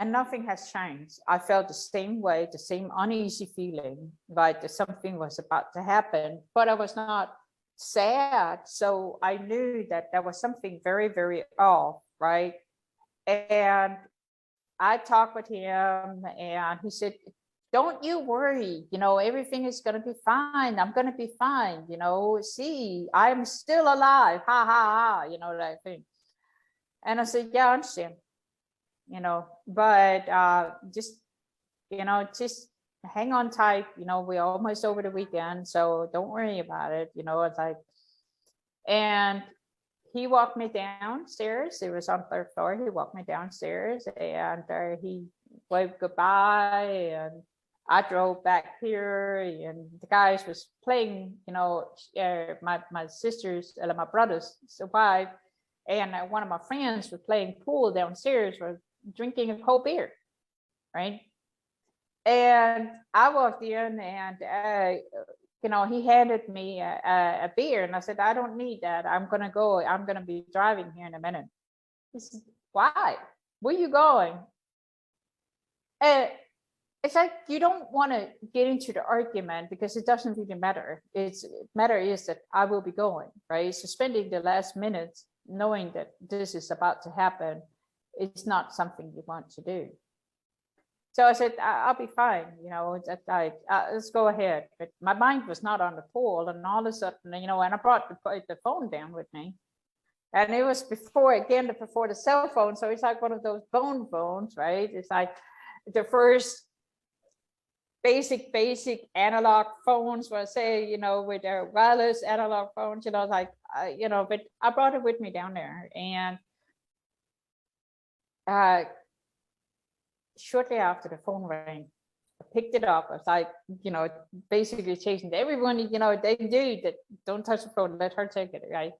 and nothing has changed. I felt the same way, the same uneasy feeling, like that something was about to happen, but I was not sad. So I knew that there was something very, very off, right? And I talked with him, and he said, don't you worry, everything is going to be fine. I'm going to be fine. See, I'm still alive. Ha ha ha, that thing. And I said, yeah, I understand, but just hang on tight. We're almost over the weekend, so don't worry about it. It's like, and he walked me downstairs. It was on the 3rd floor. He walked me downstairs, and he waved goodbye, and I drove back here, and the guys was playing, my sister's, my brother's wife, and one of my friends was playing pool downstairs, was drinking a cold beer, right? And I walked in, and he handed me a beer, and I said, I don't need that. I'm gonna go. I'm gonna be driving here in a minute. He said, why? Where you going? It's like, you don't want to get into the argument, because it doesn't really matter. Matter is that I will be going, right? So spending the last minutes knowing that this is about to happen, it's not something you want to do. So I said, I'll be fine, let's go ahead. But my mind was not on the pool, and all of a sudden, and I brought the phone down with me. And it was before the cell phone. So it's like one of those bone phones, right? It's like the first basic analog phones, where say, with their wireless analog phones, but I brought it with me down there. And shortly after the phone rang, I picked it up. I was like, basically chasing everyone, they knew that don't touch the phone, let her take it, right?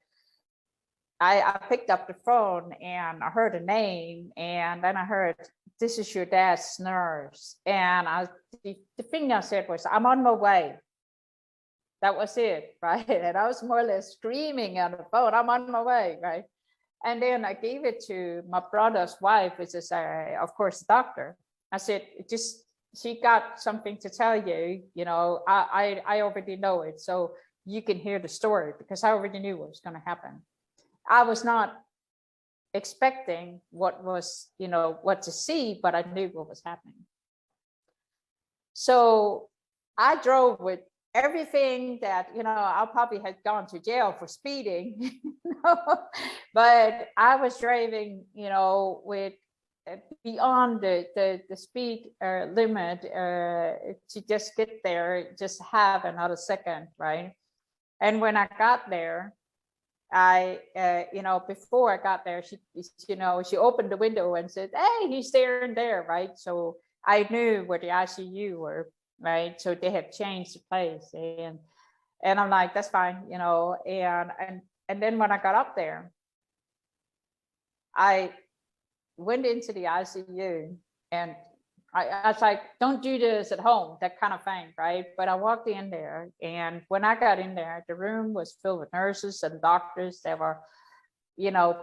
I picked up the phone and I heard a name, and then I heard, "This is your dad's nurse." And the thing I said was, "I'm on my way." That was it, right? And I was more or less screaming on the phone, "I'm on my way," right? And then I gave it to my brother's wife, which is, of course, a doctor. I said, she got something to tell you, I already know it. So you can hear the story, because I already knew what was going to happen. I was not expecting what to see, but I knew what was happening. So I drove with everything that, I probably had gone to jail for speeding, but I was driving, with beyond the speed limit to just get there, just have another second, right? And when I got there, I, before I got there, she opened the window and said, "Hey, he's there and there," right? So I knew where the ICU were, right? So they had changed the place, and I'm like, "That's fine," and then when I got up there, I went into the ICU, and I was like, "Don't do this at home," that kind of thing, right? But I walked in there, and when I got in there, the room was filled with nurses and doctors that were,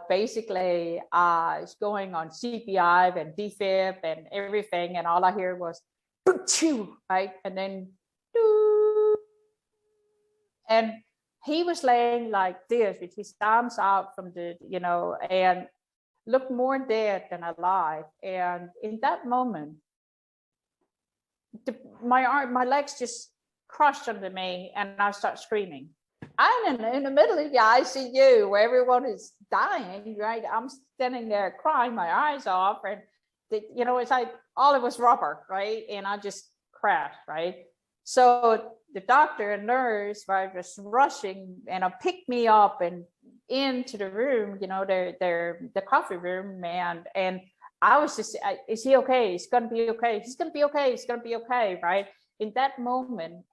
basically going on CPI and defib and everything, and all I hear was, right? And then, and he was laying like this with his arms out from the, and looked more dead than alive. And in that moment, my legs just crushed under me, and I start screaming. I'm in the middle of the ICU where everyone is dying, right? I'm standing there crying my eyes off, and it's like all it was rubber, right? And I just crashed, right? So the doctor and nurse were just rushing and picked me up and into the room, the coffee room, and I was just, "Is he okay? He's gonna be okay. He's gonna be okay. He's gonna be okay," right? In that moment,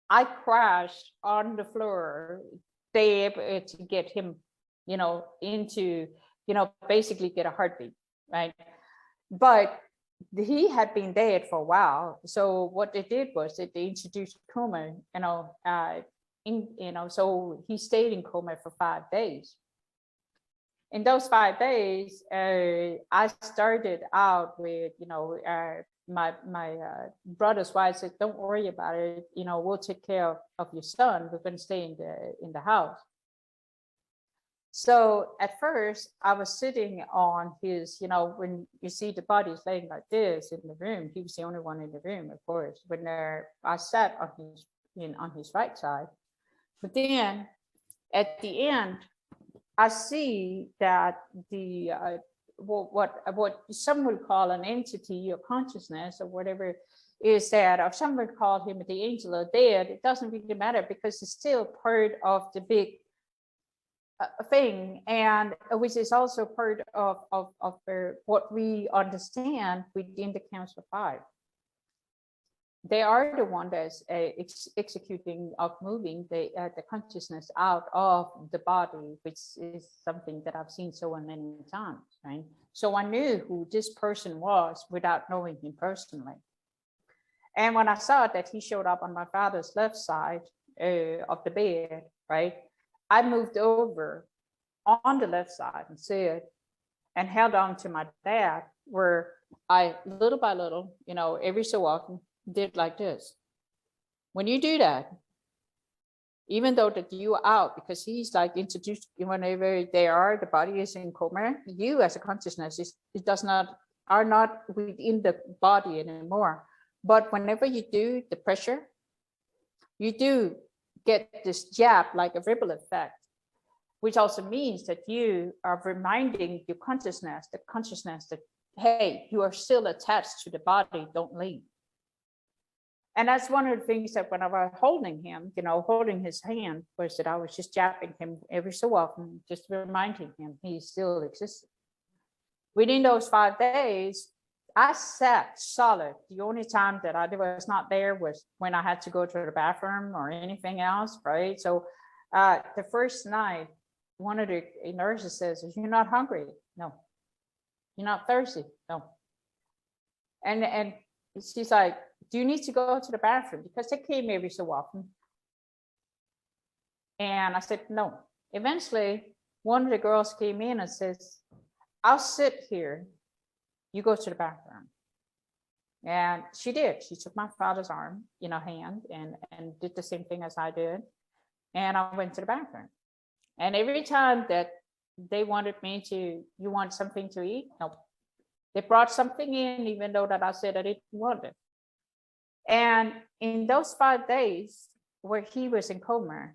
I crashed on the floor, dead, to get him, into, basically get a heartbeat, right? But he had been dead for a while. So what they did was that they introduced coma, so he stayed in coma for 5 days. In those 5 days, I started out with, my brother's wife said, "Don't worry about it. We'll take care of your son. We're going to stay in the house." So at first, I was sitting on his, when you see the bodies laying like this in the room, he was the only one in the room, of course. When I sat on his right side, but then at the end, I see that the what some would call an entity or consciousness or whatever is that, or some would call him the angel of death. It doesn't really matter, because it's still part of the big thing, and which is also part of what we understand within the Council of Five. They are the one that's executing of moving the consciousness out of the body, which is something that I've seen so many times, right? So I knew who this person was without knowing him personally. And when I saw that he showed up on my father's left side of the bed, right, I moved over on the left side and said, and held on to my dad, where I, little by little, every so often, did like this. When you do that, even though that you are out, because he's like introduced, whenever the body is in coma, you as a consciousness are not within the body anymore. But whenever you do the pressure, you do get this jab, like a ripple effect, which also means that you are reminding your consciousness, that, hey, you are still attached to the body, don't leave. And that's one of the things that when I was holding him, holding his hand, was that I was just jabbing him every so often, just reminding him he still existed. Within those 5 days, I sat solid. The only time that I was not there was when I had to go to the bathroom or anything else, right? So the first night, one of the nurses says, "You're not hungry?" No. "You're not thirsty?" No. And she's like, "Do you need to go to the bathroom?" Because they came every so often. And I said, "No." Eventually, one of the girls came in and says, "I'll sit here. You go to the bathroom." And she did. She took my father's arm in her hand and did the same thing as I did. And I went to the bathroom. And every time that they wanted me to, "You want something to eat?" No. They brought something in, even though that I said I didn't want it. And in those 5 days where he was in coma,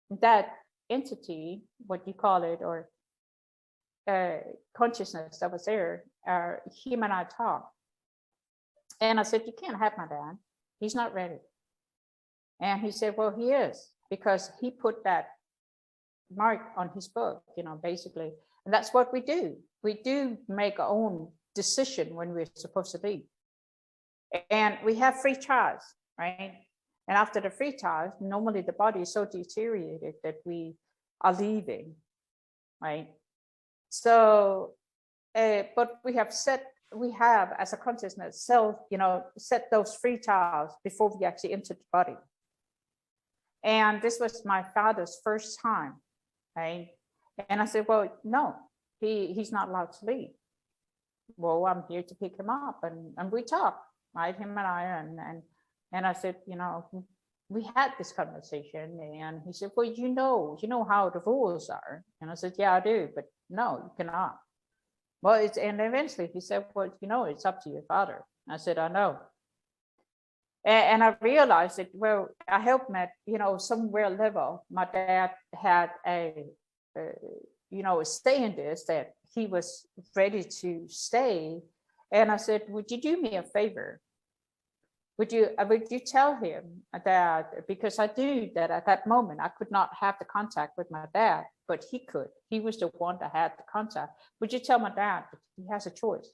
that entity, what you call it, or consciousness that was there, him and I talked. And I said, "You can't have my dad. He's not ready." And he said, "Well, he is, because he put that mark on his book, basically." And that's what we do. We do make our own decision when we're supposed to leave. And we have free trials, right? And after the free trials, normally the body is so deteriorated that we are leaving, right? So, but we have as a consciousness set those free trials before we actually entered the body. And this was my father's first time, right? And I said, "Well, no, he's not allowed to leave." "Well, I'm here to pick him up." And we talked, right? Him and I, and I said, we had this conversation, and he said, "Well, you know how the rules are." And I said, "Yeah, I do, but no, you cannot." Well, and eventually he said, "Well, it's up to your father." I said, "I know." And I realized that, well, I helped him at, somewhere level. My dad had a stay in this, that he was ready to stay. And I said, "Would you do me a favor? Would you tell him that," because I knew that at that moment I could not have the contact with my dad, but he could. He was the one that had the contact. "Would you tell my dad that he has a choice?"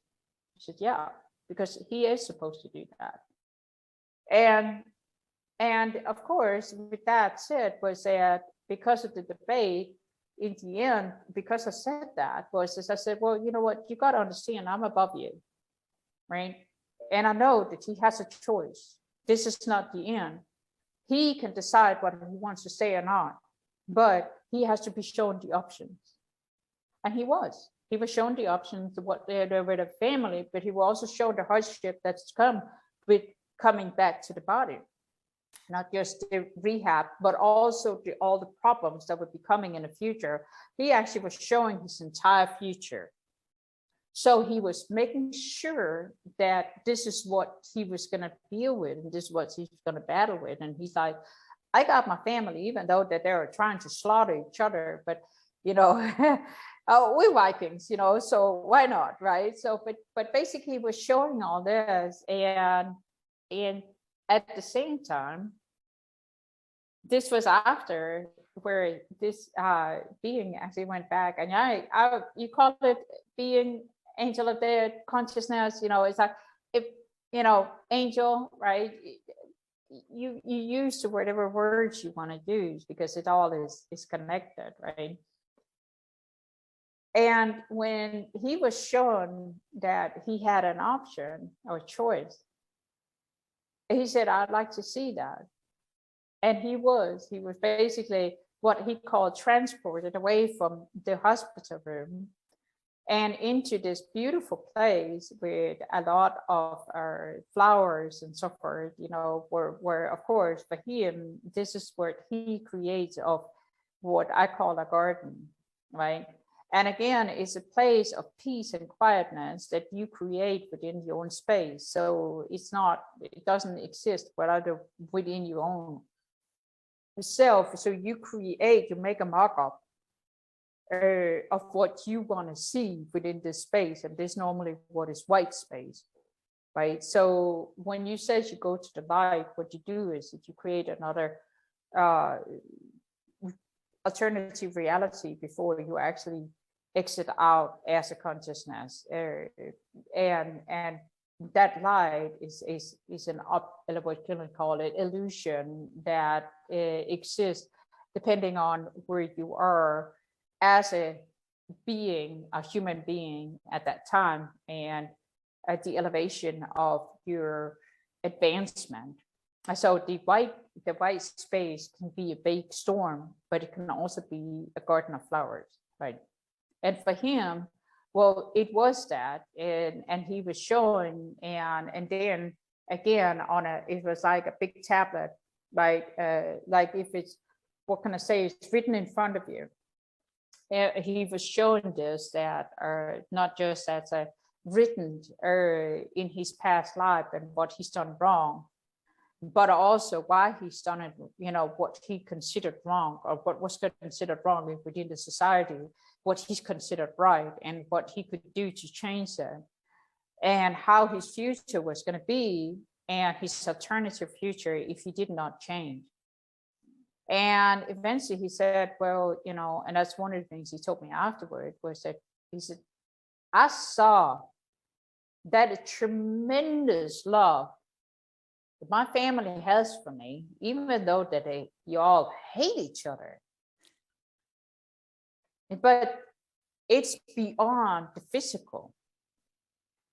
I said, "Yeah, because he is supposed to do that." And of course, with that said, was that because of the debate, in the end, because I said that, I said, "Well, you know what? You got to understand, I'm above you, right? And I know that he has a choice. This is not the end. He can decide whether he wants to stay or not, but he has to be shown the options." And he was. He was shown the options of what they're with a family, but he was also shown the hardship that's come with coming back to the body. Not just the rehab, but also all the problems that would be coming in the future. He actually was showing his entire future. So he was making sure that this is what he was going to deal with, and this is what he's going to battle with. And he's like, "I got my family, even though that they were trying to slaughter each other, but we're Vikings, so why not, right?" So, but basically, he was showing all this, and at the same time, this was after where this being actually went back, and you call it being angel of the consciousness, it's like, if angel, right? You use whatever words you want to use, because it all is connected, right? And when he was shown that he had an option or choice, he said, "I'd like to see that." And he was basically what he called transported away from the hospital room and into this beautiful place with a lot of flowers and so forth, where of course for him, this is what he creates of what I call a garden, right? And again, it's a place of peace and quietness that you create within your own space. So it doesn't exist within your own self. So you make a mock-up of what you want to see within this space, and this normally what is white space, right? So when you say you go to the light, what you do is that you create another alternative reality before you actually exit out as a consciousness, and that light is an what can we call it, illusion that exists depending on where you are as a being, a human being at that time, and at the elevation of your advancement. So the white space can be a big storm, but it can also be a garden of flowers, right? And for him, well, it was that, and he was showing, and then again it was like a big tablet, like if it's, what can I say, it's written in front of you. He was showing this, that not just as a written in his past life and what he's done wrong, but also why he's done it, what he considered wrong, or what was considered wrong within the society, what he's considered right, and what he could do to change that, and how his future was going to be, and his alternative future if he did not change. And eventually he said, well, and that's one of the things he told me afterward, was that he said, I saw that a tremendous love that my family has for me, even though that you all hate each other. But it's beyond the physical.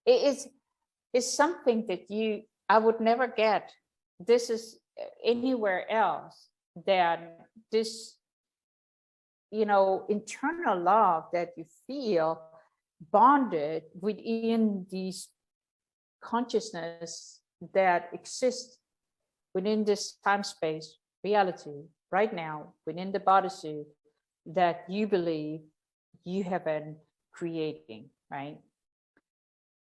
It's something that I would never get. This is anywhere else, that this, internal love that you feel bonded within these consciousness that exists within this time-space reality right now, within the bodysuit that you believe you have been creating, right?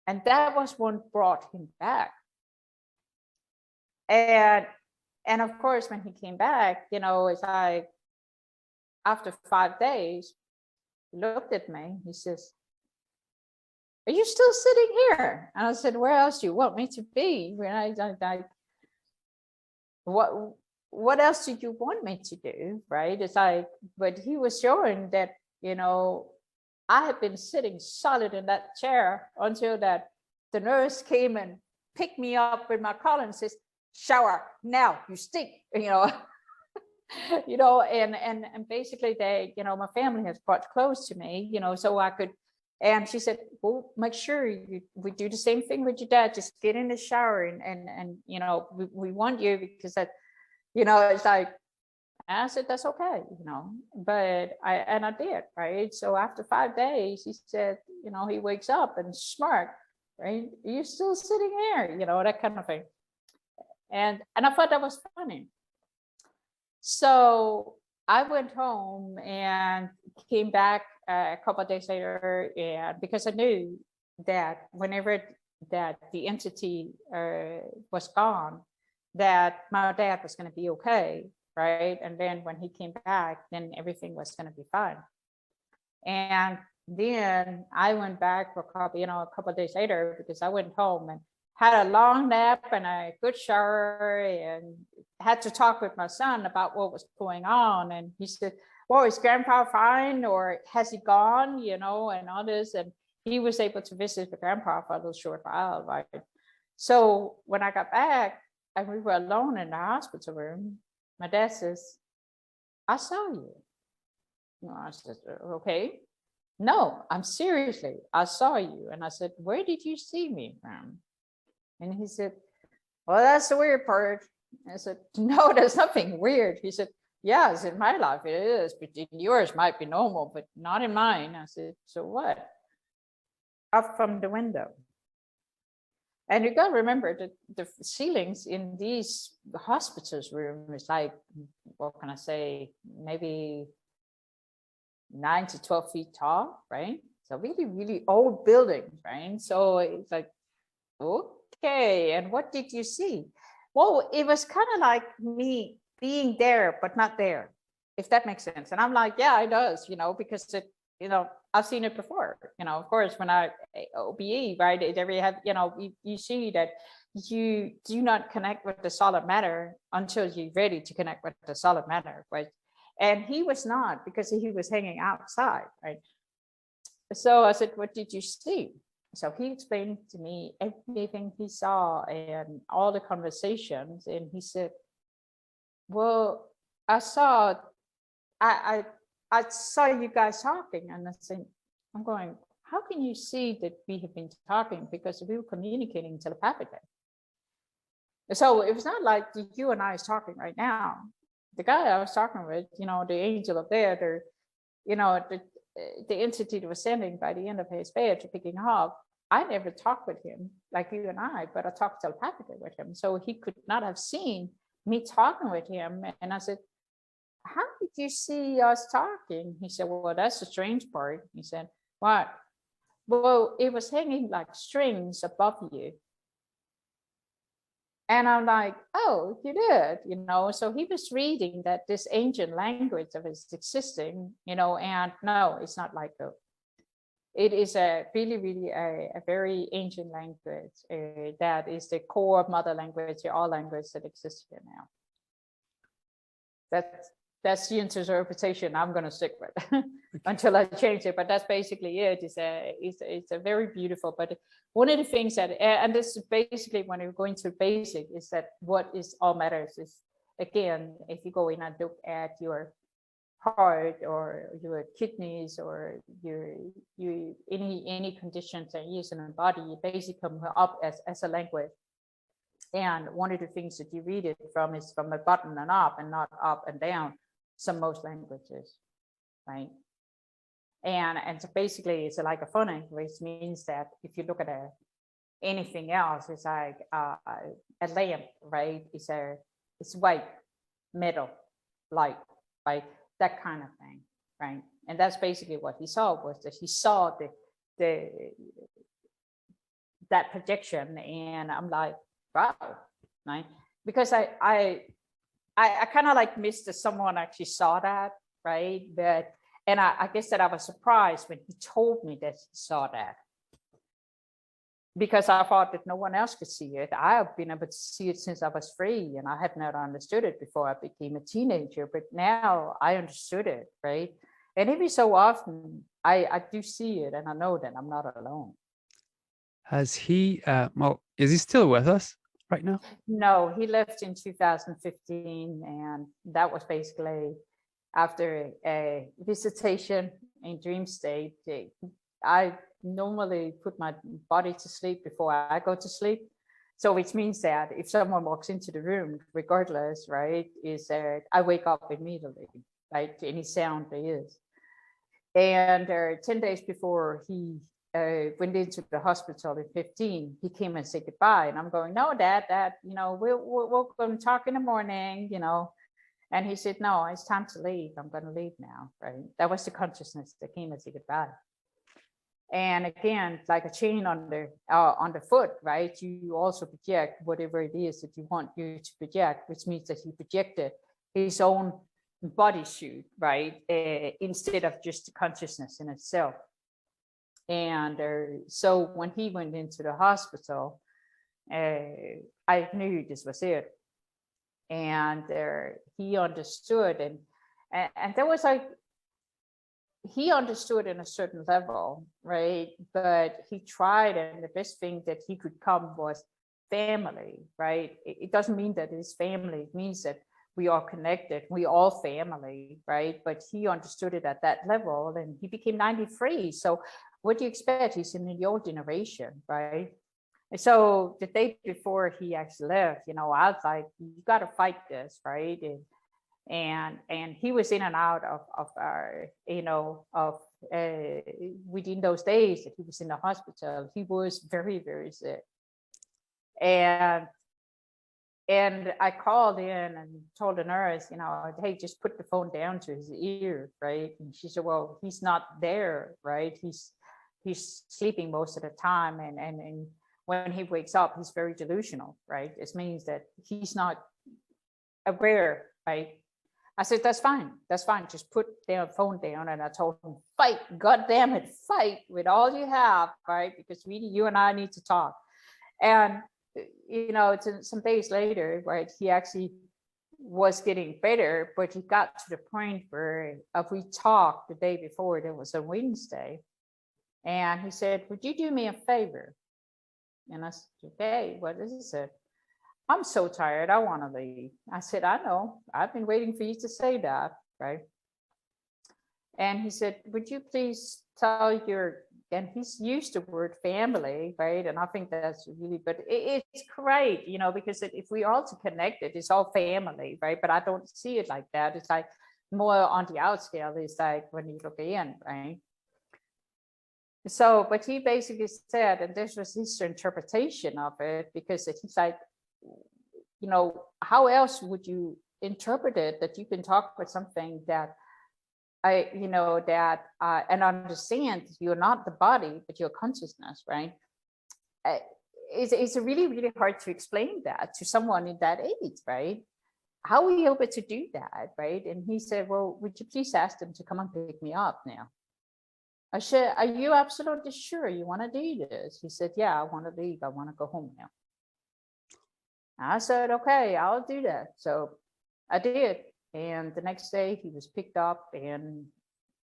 And that was what brought him back. And of course, when he came back, it's like, after 5 days, he looked at me, he says, are you still sitting here? And I said, where else do you want me to be? When what else do you want me to do, right? It's like, but he was showing that, I had been sitting solid in that chair until that the nurse came and picked me up with my collar and says, shower now, you stink, and basically they, my family has brought clothes to me, so I could. And she said, well, make sure we do the same thing with your dad. Just get in the shower and we want you, because that, it's like, I said, that's okay, but I did, right? So after 5 days, he said, he wakes up and smirk, right? You're still sitting here, that kind of thing. And I thought that was funny. So I went home and came back a couple of days later, and because I knew that whenever that the entity was gone, that my dad was going to be okay, right? And then when he came back, then everything was going to be fine. And then I went back for a couple of days later, because I went home and had a long nap and a good shower, and had to talk with my son about what was going on. And he said, well, is grandpa fine, or has he gone, and all this. And he was able to visit with grandpa for a little short while, right? So when I got back and we were alone in the hospital room, my dad says, I saw you. I said, okay. No, I'm seriously, I saw you. And I said, where did you see me from? And he said, well, that's the weird part. I said, no, there's nothing weird. He said, yes, in my life it is, but in yours might be normal, but not in mine. I said, so what? Up from the window. And you got to remember that the ceilings in these hospitals room is like, what can I say, maybe 9 to 12 feet tall, right? So really, really old buildings, right? So it's like, okay, and what did you see? Well, it was kind of like me being there, but not there, if that makes sense. And I'm like, yeah, it does, because it, I've seen it before, of course, when I OBE, right, every have, you see that you do not connect with the solid matter until you're ready to connect with the solid matter, right? And he was not, because he was hanging outside, right? So I said, what did you see? So he explained to me everything he saw and all the conversations. And he said, well, I saw, I, I saw you guys talking. And I said, I'm going, how can you see that we have been talking? Because we were communicating telepathically. So it was not like you and I is talking right now. The guy I was talking with, the angel up there, the entity that was sending by the end of his bed to picking up, I never talked with him like you and I, but I talked telepathically with him. So he could not have seen me talking with him. And I said, how did you see us talking? He said, well, that's the strange part. He said, what? Well, it was hanging like strings above you. And I'm like, oh, you did, so he was reading that this ancient language of his existing, and no, it's not like that. It is a really, really a very ancient language that is the core of mother language, all language that exists here now. That's the interpretation I'm going to stick with until I change it. But that's basically it. It's a very beautiful. But one of the things that, and this is basically when you go into basic, is that what is all matters is, again, if you go in and look at your heart or your kidneys or your any conditions that you use in the body, you basically come up as a language. And one of the things that you read it from is from a button and up and not up and down. Most languages, right? And so basically it's like a phonic, which means that if you look at anything else, it's like a lamp, right? It's white, metal, light, right? That kind of thing, right? And that's basically what he saw, was that he saw that projection, and I'm like, wow, right? Because I kind of like missed that someone actually saw that, right? And I guess that I was surprised when he told me that he saw that, because I thought that no one else could see it. I have been able to see it since I was 3, and I had not understood it before I became a teenager, but now I understood it, right? And every so often I do see it, and I know that I'm not alone. Has he, is he still with us right now? No, he left in 2015, and that was basically after a visitation in dream state. I normally put my body to sleep before I go to sleep. So which means that if someone walks into the room, regardless, right, I wake up immediately, right, to any sound there is. And 10 days before he went into the hospital in 15, he came and said goodbye. And I'm going, no, Dad, we'll go and talk in the morning, And he said, no, it's time to leave. I'm going to leave now, right? That was the consciousness that came and said goodbye. And again, like a chain on the foot, right? You also project whatever it is that you want you to project, which means that he projected his own bodysuit, right? Instead of just the consciousness in itself. And so when he went into the hospital, I knew this was it. And he understood, and there was like, he understood in a certain level, right? But he tried, and the best thing that he could come was family, right? It doesn't mean that it's family. It means that we are connected. We all family, right? But he understood it at that level, and he became 93. So what do you expect? He's in the old generation, right? And so the day before he actually left, I was like, you got to fight this, right? And he was in and out of within those days that he was in the hospital, he was very, very sick. And I called in and told the nurse, hey, just put the phone down to his ear, right? And she said, well, he's not there, right? He's sleeping most of the time, and when he wakes up, he's very delusional, right? It means that he's not aware, right? I said, that's fine. Just put the phone down. And I told him, fight, God damn it, fight with all you have, right? Because really, you and I need to talk. And, it's some days later, right, he actually was getting better, but he got to the point where if we talked the day before, it was a Wednesday, And he said, would you do me a favor? And I said, okay, what is it? He said, I'm so tired, I want to leave. I said, I know, I've been waiting for you to say that, right? And he said, would you please tell your, and he's used the word family, right? And I think that's really, but it's great, you know, because if we all connected, it's all family, right? But I don't see it like that. It's like more on the outscale, it's like when you look in, right? So, but he basically said, and this was his interpretation of it, because he's like, you know, how else would you interpret it that you can talk about something that you know, that and understand you're not the body, but your consciousness, right? It's really, really hard to explain that to someone in that age, right? How are we able to do that, right? And he said, well, would you please ask them to come and pick me up now? I said, are you absolutely sure you want to do this? He said, yeah, I want to leave. I want to go home now. I said, okay, I'll do that. So I did. And the next day he was picked up, and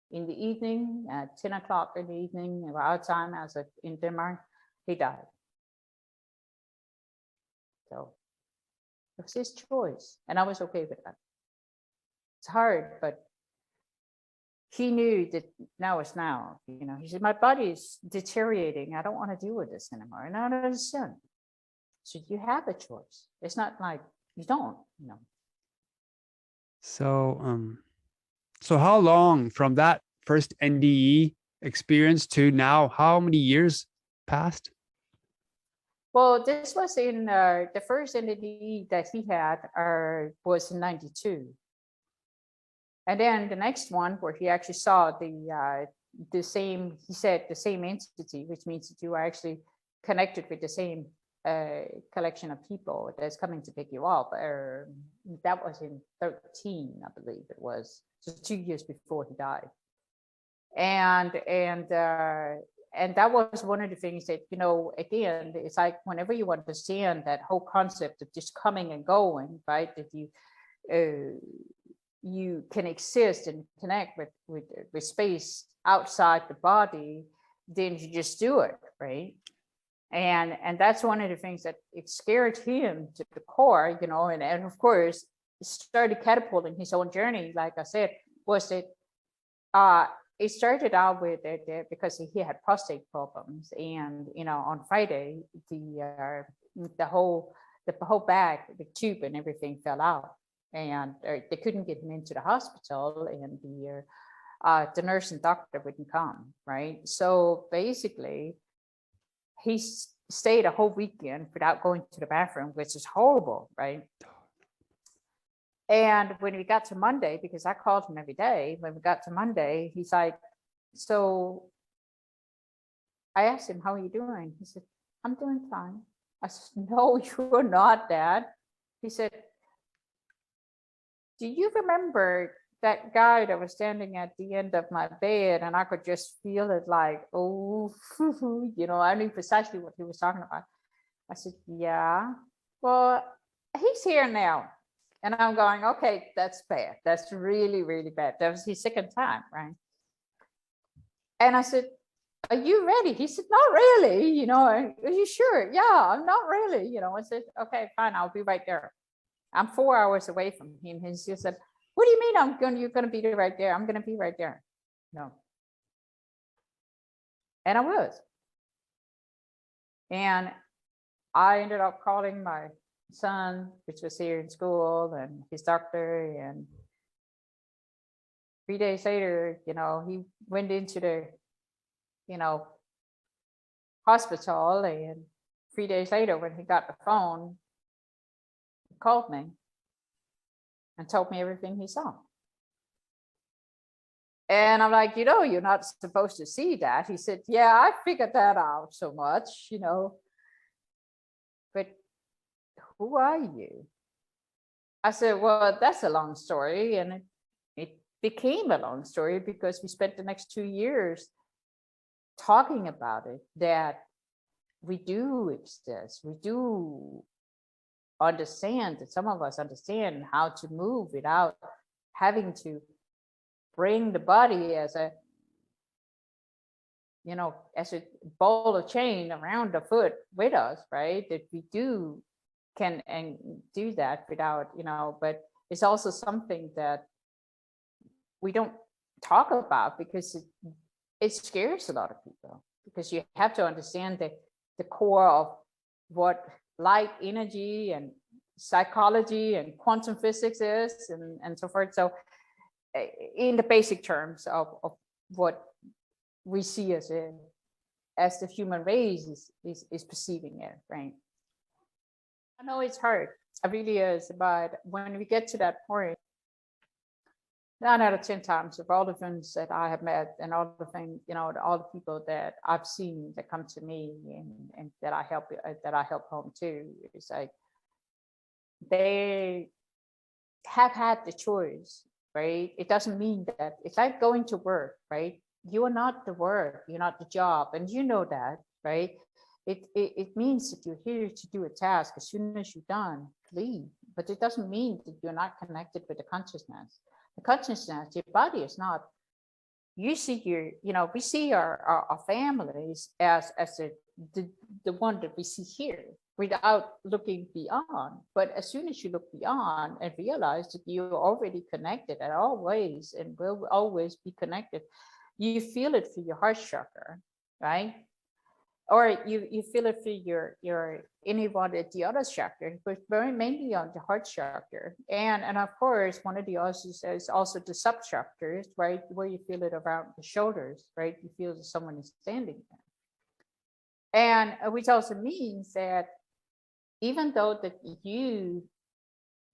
in the evening, at 10 o'clock in the evening, our time as in Denmark, he died. So it was his choice, and I was okay with that. It's hard, but he knew that now is now. You know, he said, my body is deteriorating. I don't want to deal with this anymore. And I understand. So you have a choice. It's not like you don't, you know. So how long from that first NDE experience to now, how many years passed? Well, this was in the first NDE that he had was in 92. And then the next one where he actually saw the same, he said the same entity, which means that you are actually connected with the same collection of people that's coming to pick you up. That was in 13, I believe it was, just 2 years before he died. And that was one of the things that, you know, again, it's like whenever you understand that whole concept of just coming and going, right, that you can exist and connect with space outside the body, then you just do it, right? And that's one of the things that it scared him to the core, you know, and of course started catapulting his own journey. Like I said, was that it started out with it because he had prostate problems, and you know, on Friday the whole bag, the tube and everything fell out, and they couldn't get him into the hospital, and the nurse and doctor wouldn't come, right? So basically he stayed a whole weekend without going to the bathroom, which is horrible, right? And when we got to Monday, because I called him every day, when we got to Monday, he's like, so I asked him, how are you doing? He said, I'm doing fine. I said, no, you're not, Dad. He said, do you remember that guy that was standing at the end of my bed, and I could just feel it like, oh, you know, I knew precisely what he was talking about. I said, yeah, well, he's here now. And I'm going, okay, that's bad. That's really, really bad. That was his second time, right? And I said, are you ready? He said, not really, you know, are you sure? Yeah, I'm not really, you know. I said, okay, fine, I'll be right there. I'm 4 hours away from him. He just said, what do you mean you're gonna be right there? I'm gonna be right there. No. And I was. And I ended up calling my son, which was here in school, and his doctor, and 3 days later, you know, he went into the, you know, hospital, and 3 days later when he got the phone, he called me and told me everything he saw. And I'm like, you know, you're not supposed to see that. He said, yeah, I figured that out so much, you know, but who are you? I said, well, that's a long story. And it became a long story because we spent the next 2 years talking about it, that we do exist. We do understand, that some of us understand how to move without having to bring the body as a as a ball of chain around the foot with us, right? That we can and do that without, but it's also something that we don't talk about because it scares a lot of people, because you have to understand the core of what light, energy, and psychology and quantum physics is, and so forth. So in the basic terms of what we see as the human race is perceiving it, right? I know it's hard, it really is, but when we get to that point, 9 out of 10 times, of all the friends that I have met and all the things, all the people that I've seen that come to me and that I help home too, it's like they have had the choice, right? It doesn't mean that it's like going to work, right? You are not the work, you're not the job, and you know that, right? It means that you're here to do a task. As soon as you're done, leave. But it doesn't mean that you're not connected with the consciousness. The consciousness, your body is not. You see we see our families as the one that we see here without looking beyond. But as soon as you look beyond and realize that you're already connected and always and will always be connected, you feel it through your heart chakra, right? Or you feel it through your any one of the other chakra, but very mainly on the heart chakra. And of course, one of the others is also the sub chakras, right? Where you feel it around the shoulders, right? You feel that someone is standing there. And which also means that even though that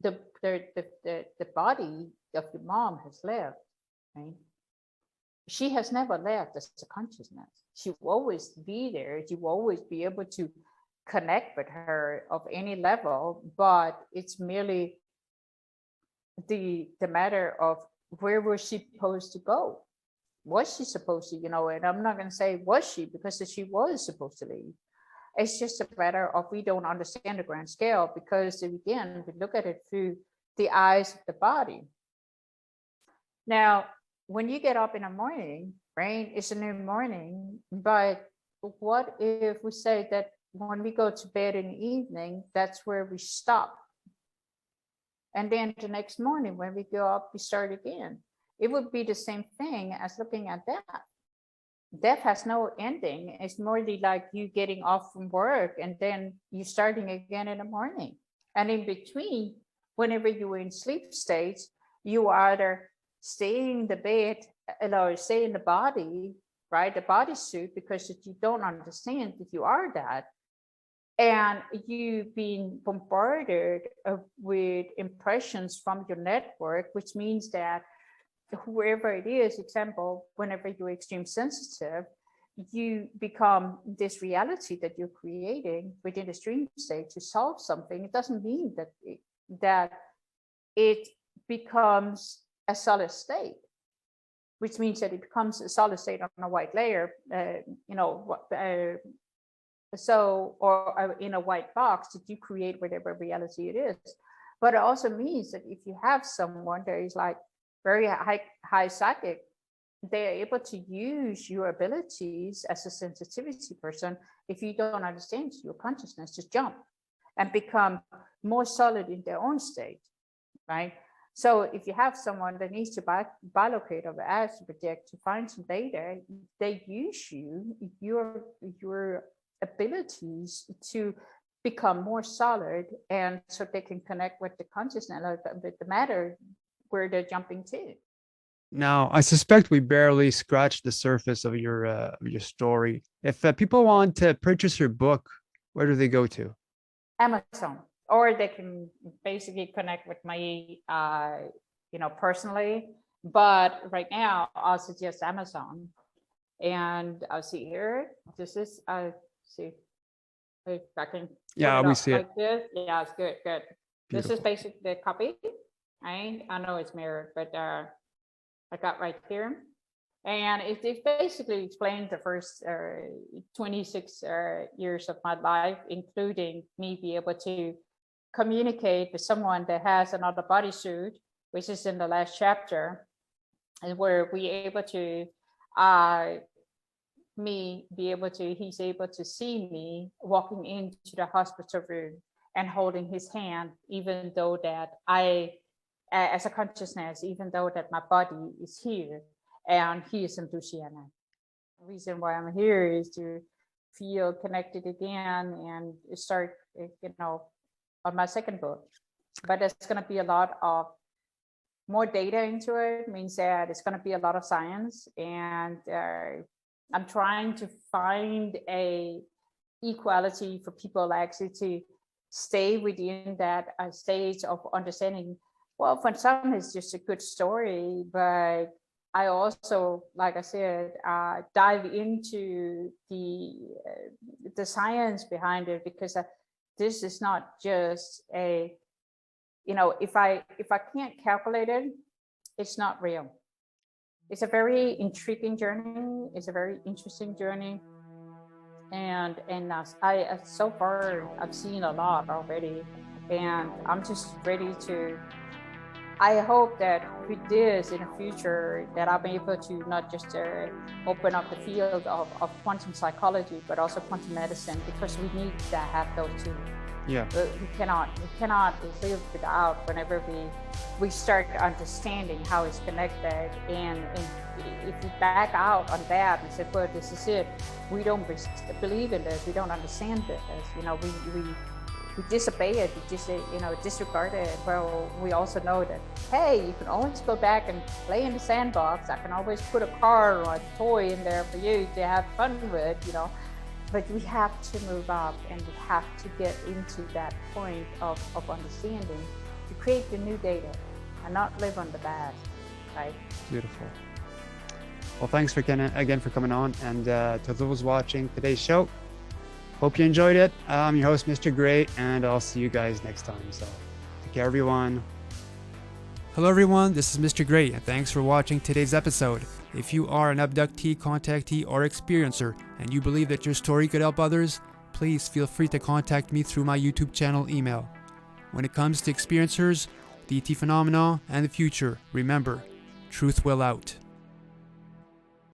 the body of your mom has left, right? She has never left as a consciousness. She will always be there. You will always be able to connect with her of any level, but it's merely the matter of where was she supposed to go? Was she supposed to, and I'm not going to say was she, because she was supposed to leave. It's just a matter of we don't understand the grand scale, because again, we look at it through the eyes of the body. Now, when you get up in the morning, right, it's a new morning, but what if we say that when we go to bed in the evening, that's where we stop? And then the next morning when we go up, we start again. It would be the same thing as looking at death. Death has no ending. It's more like you getting off from work and then you starting again in the morning. And in between, whenever you're in sleep states, you either stay in the bed or stay in the body, right? The bodysuit, because you don't understand that you are that. And you've been bombarded with impressions from your network, which means that whoever it is, example, whenever you're extreme sensitive, you become this reality that you're creating within the dream state to solve something. It doesn't mean that it becomes a solid state, which means that it becomes a solid state on a white layer, or in a white box that you create whatever reality it is. But it also means that if you have someone that is like very high psychic, they are able to use your abilities as a sensitivity person. If you don't understand your consciousness, just jump and become more solid in their own state, right? So if you have someone that needs to bilocate or astral project to find some data, they use your abilities to become more solid, and so they can connect with the consciousness, with the matter where they're jumping to. Now, I suspect we barely scratched the surface of your story. If people want to purchase your book, where do they go to? Amazon, or they can basically connect with me, personally. But right now, I'll suggest Amazon. And I'll see here. This is see if I can. Yeah, we see like it. this. Yeah, it's good. Good. Beautiful. This is basically the copy. I know it's mirrored, but I got right here. And it basically explains the first 26 years of my life, including me be able to communicate with someone that has another bodysuit, which is in the last chapter, and where we able to he's able to see me walking into the hospital room and holding his hand, even though that as a consciousness, even though that my body is here and he is in Louisiana. The reason why I'm here is to feel connected again and start, on my second book. But there's going to be a lot of more data into it, means that it's going to be a lot of science, and I'm trying to find a equality for people actually to stay within that stage of understanding. Well, for some it's just a good story, but I also, like I said, dive into the science behind it, because this is not just a, if I can't calculate it, it's not real. It's a very intriguing journey. It's a very interesting journey. And I so far I've seen a lot already, and I'm just ready to. I hope that with this in the future that I'll be able to not just open up the field of quantum psychology, but also quantum medicine, because we need to have those two. Yeah. We cannot live without. Whenever we start understanding how it's connected, and if we back out on that and say, well, this is it, we don't believe in this, we don't understand this, we disobey it, we just disregard it. Well, we also know that, hey, you can always go back and play in the sandbox. I can always put a car or a toy in there for you to have fun with, But we have to move up, and we have to get into that point of understanding to create the new data and not live on the past, right? Beautiful. Well, thanks again for coming on, and to those watching today's show, hope you enjoyed it. I'm your host, Mr. Gray, and I'll see you guys next time. So take care, everyone. Hello, everyone. This is Mr. Gray, and thanks for watching today's episode. If you are an abductee, contactee, or experiencer, and you believe that your story could help others, please feel free to contact me through my YouTube channel email. When it comes to experiencers, the ET phenomena, and the future, remember, truth will out.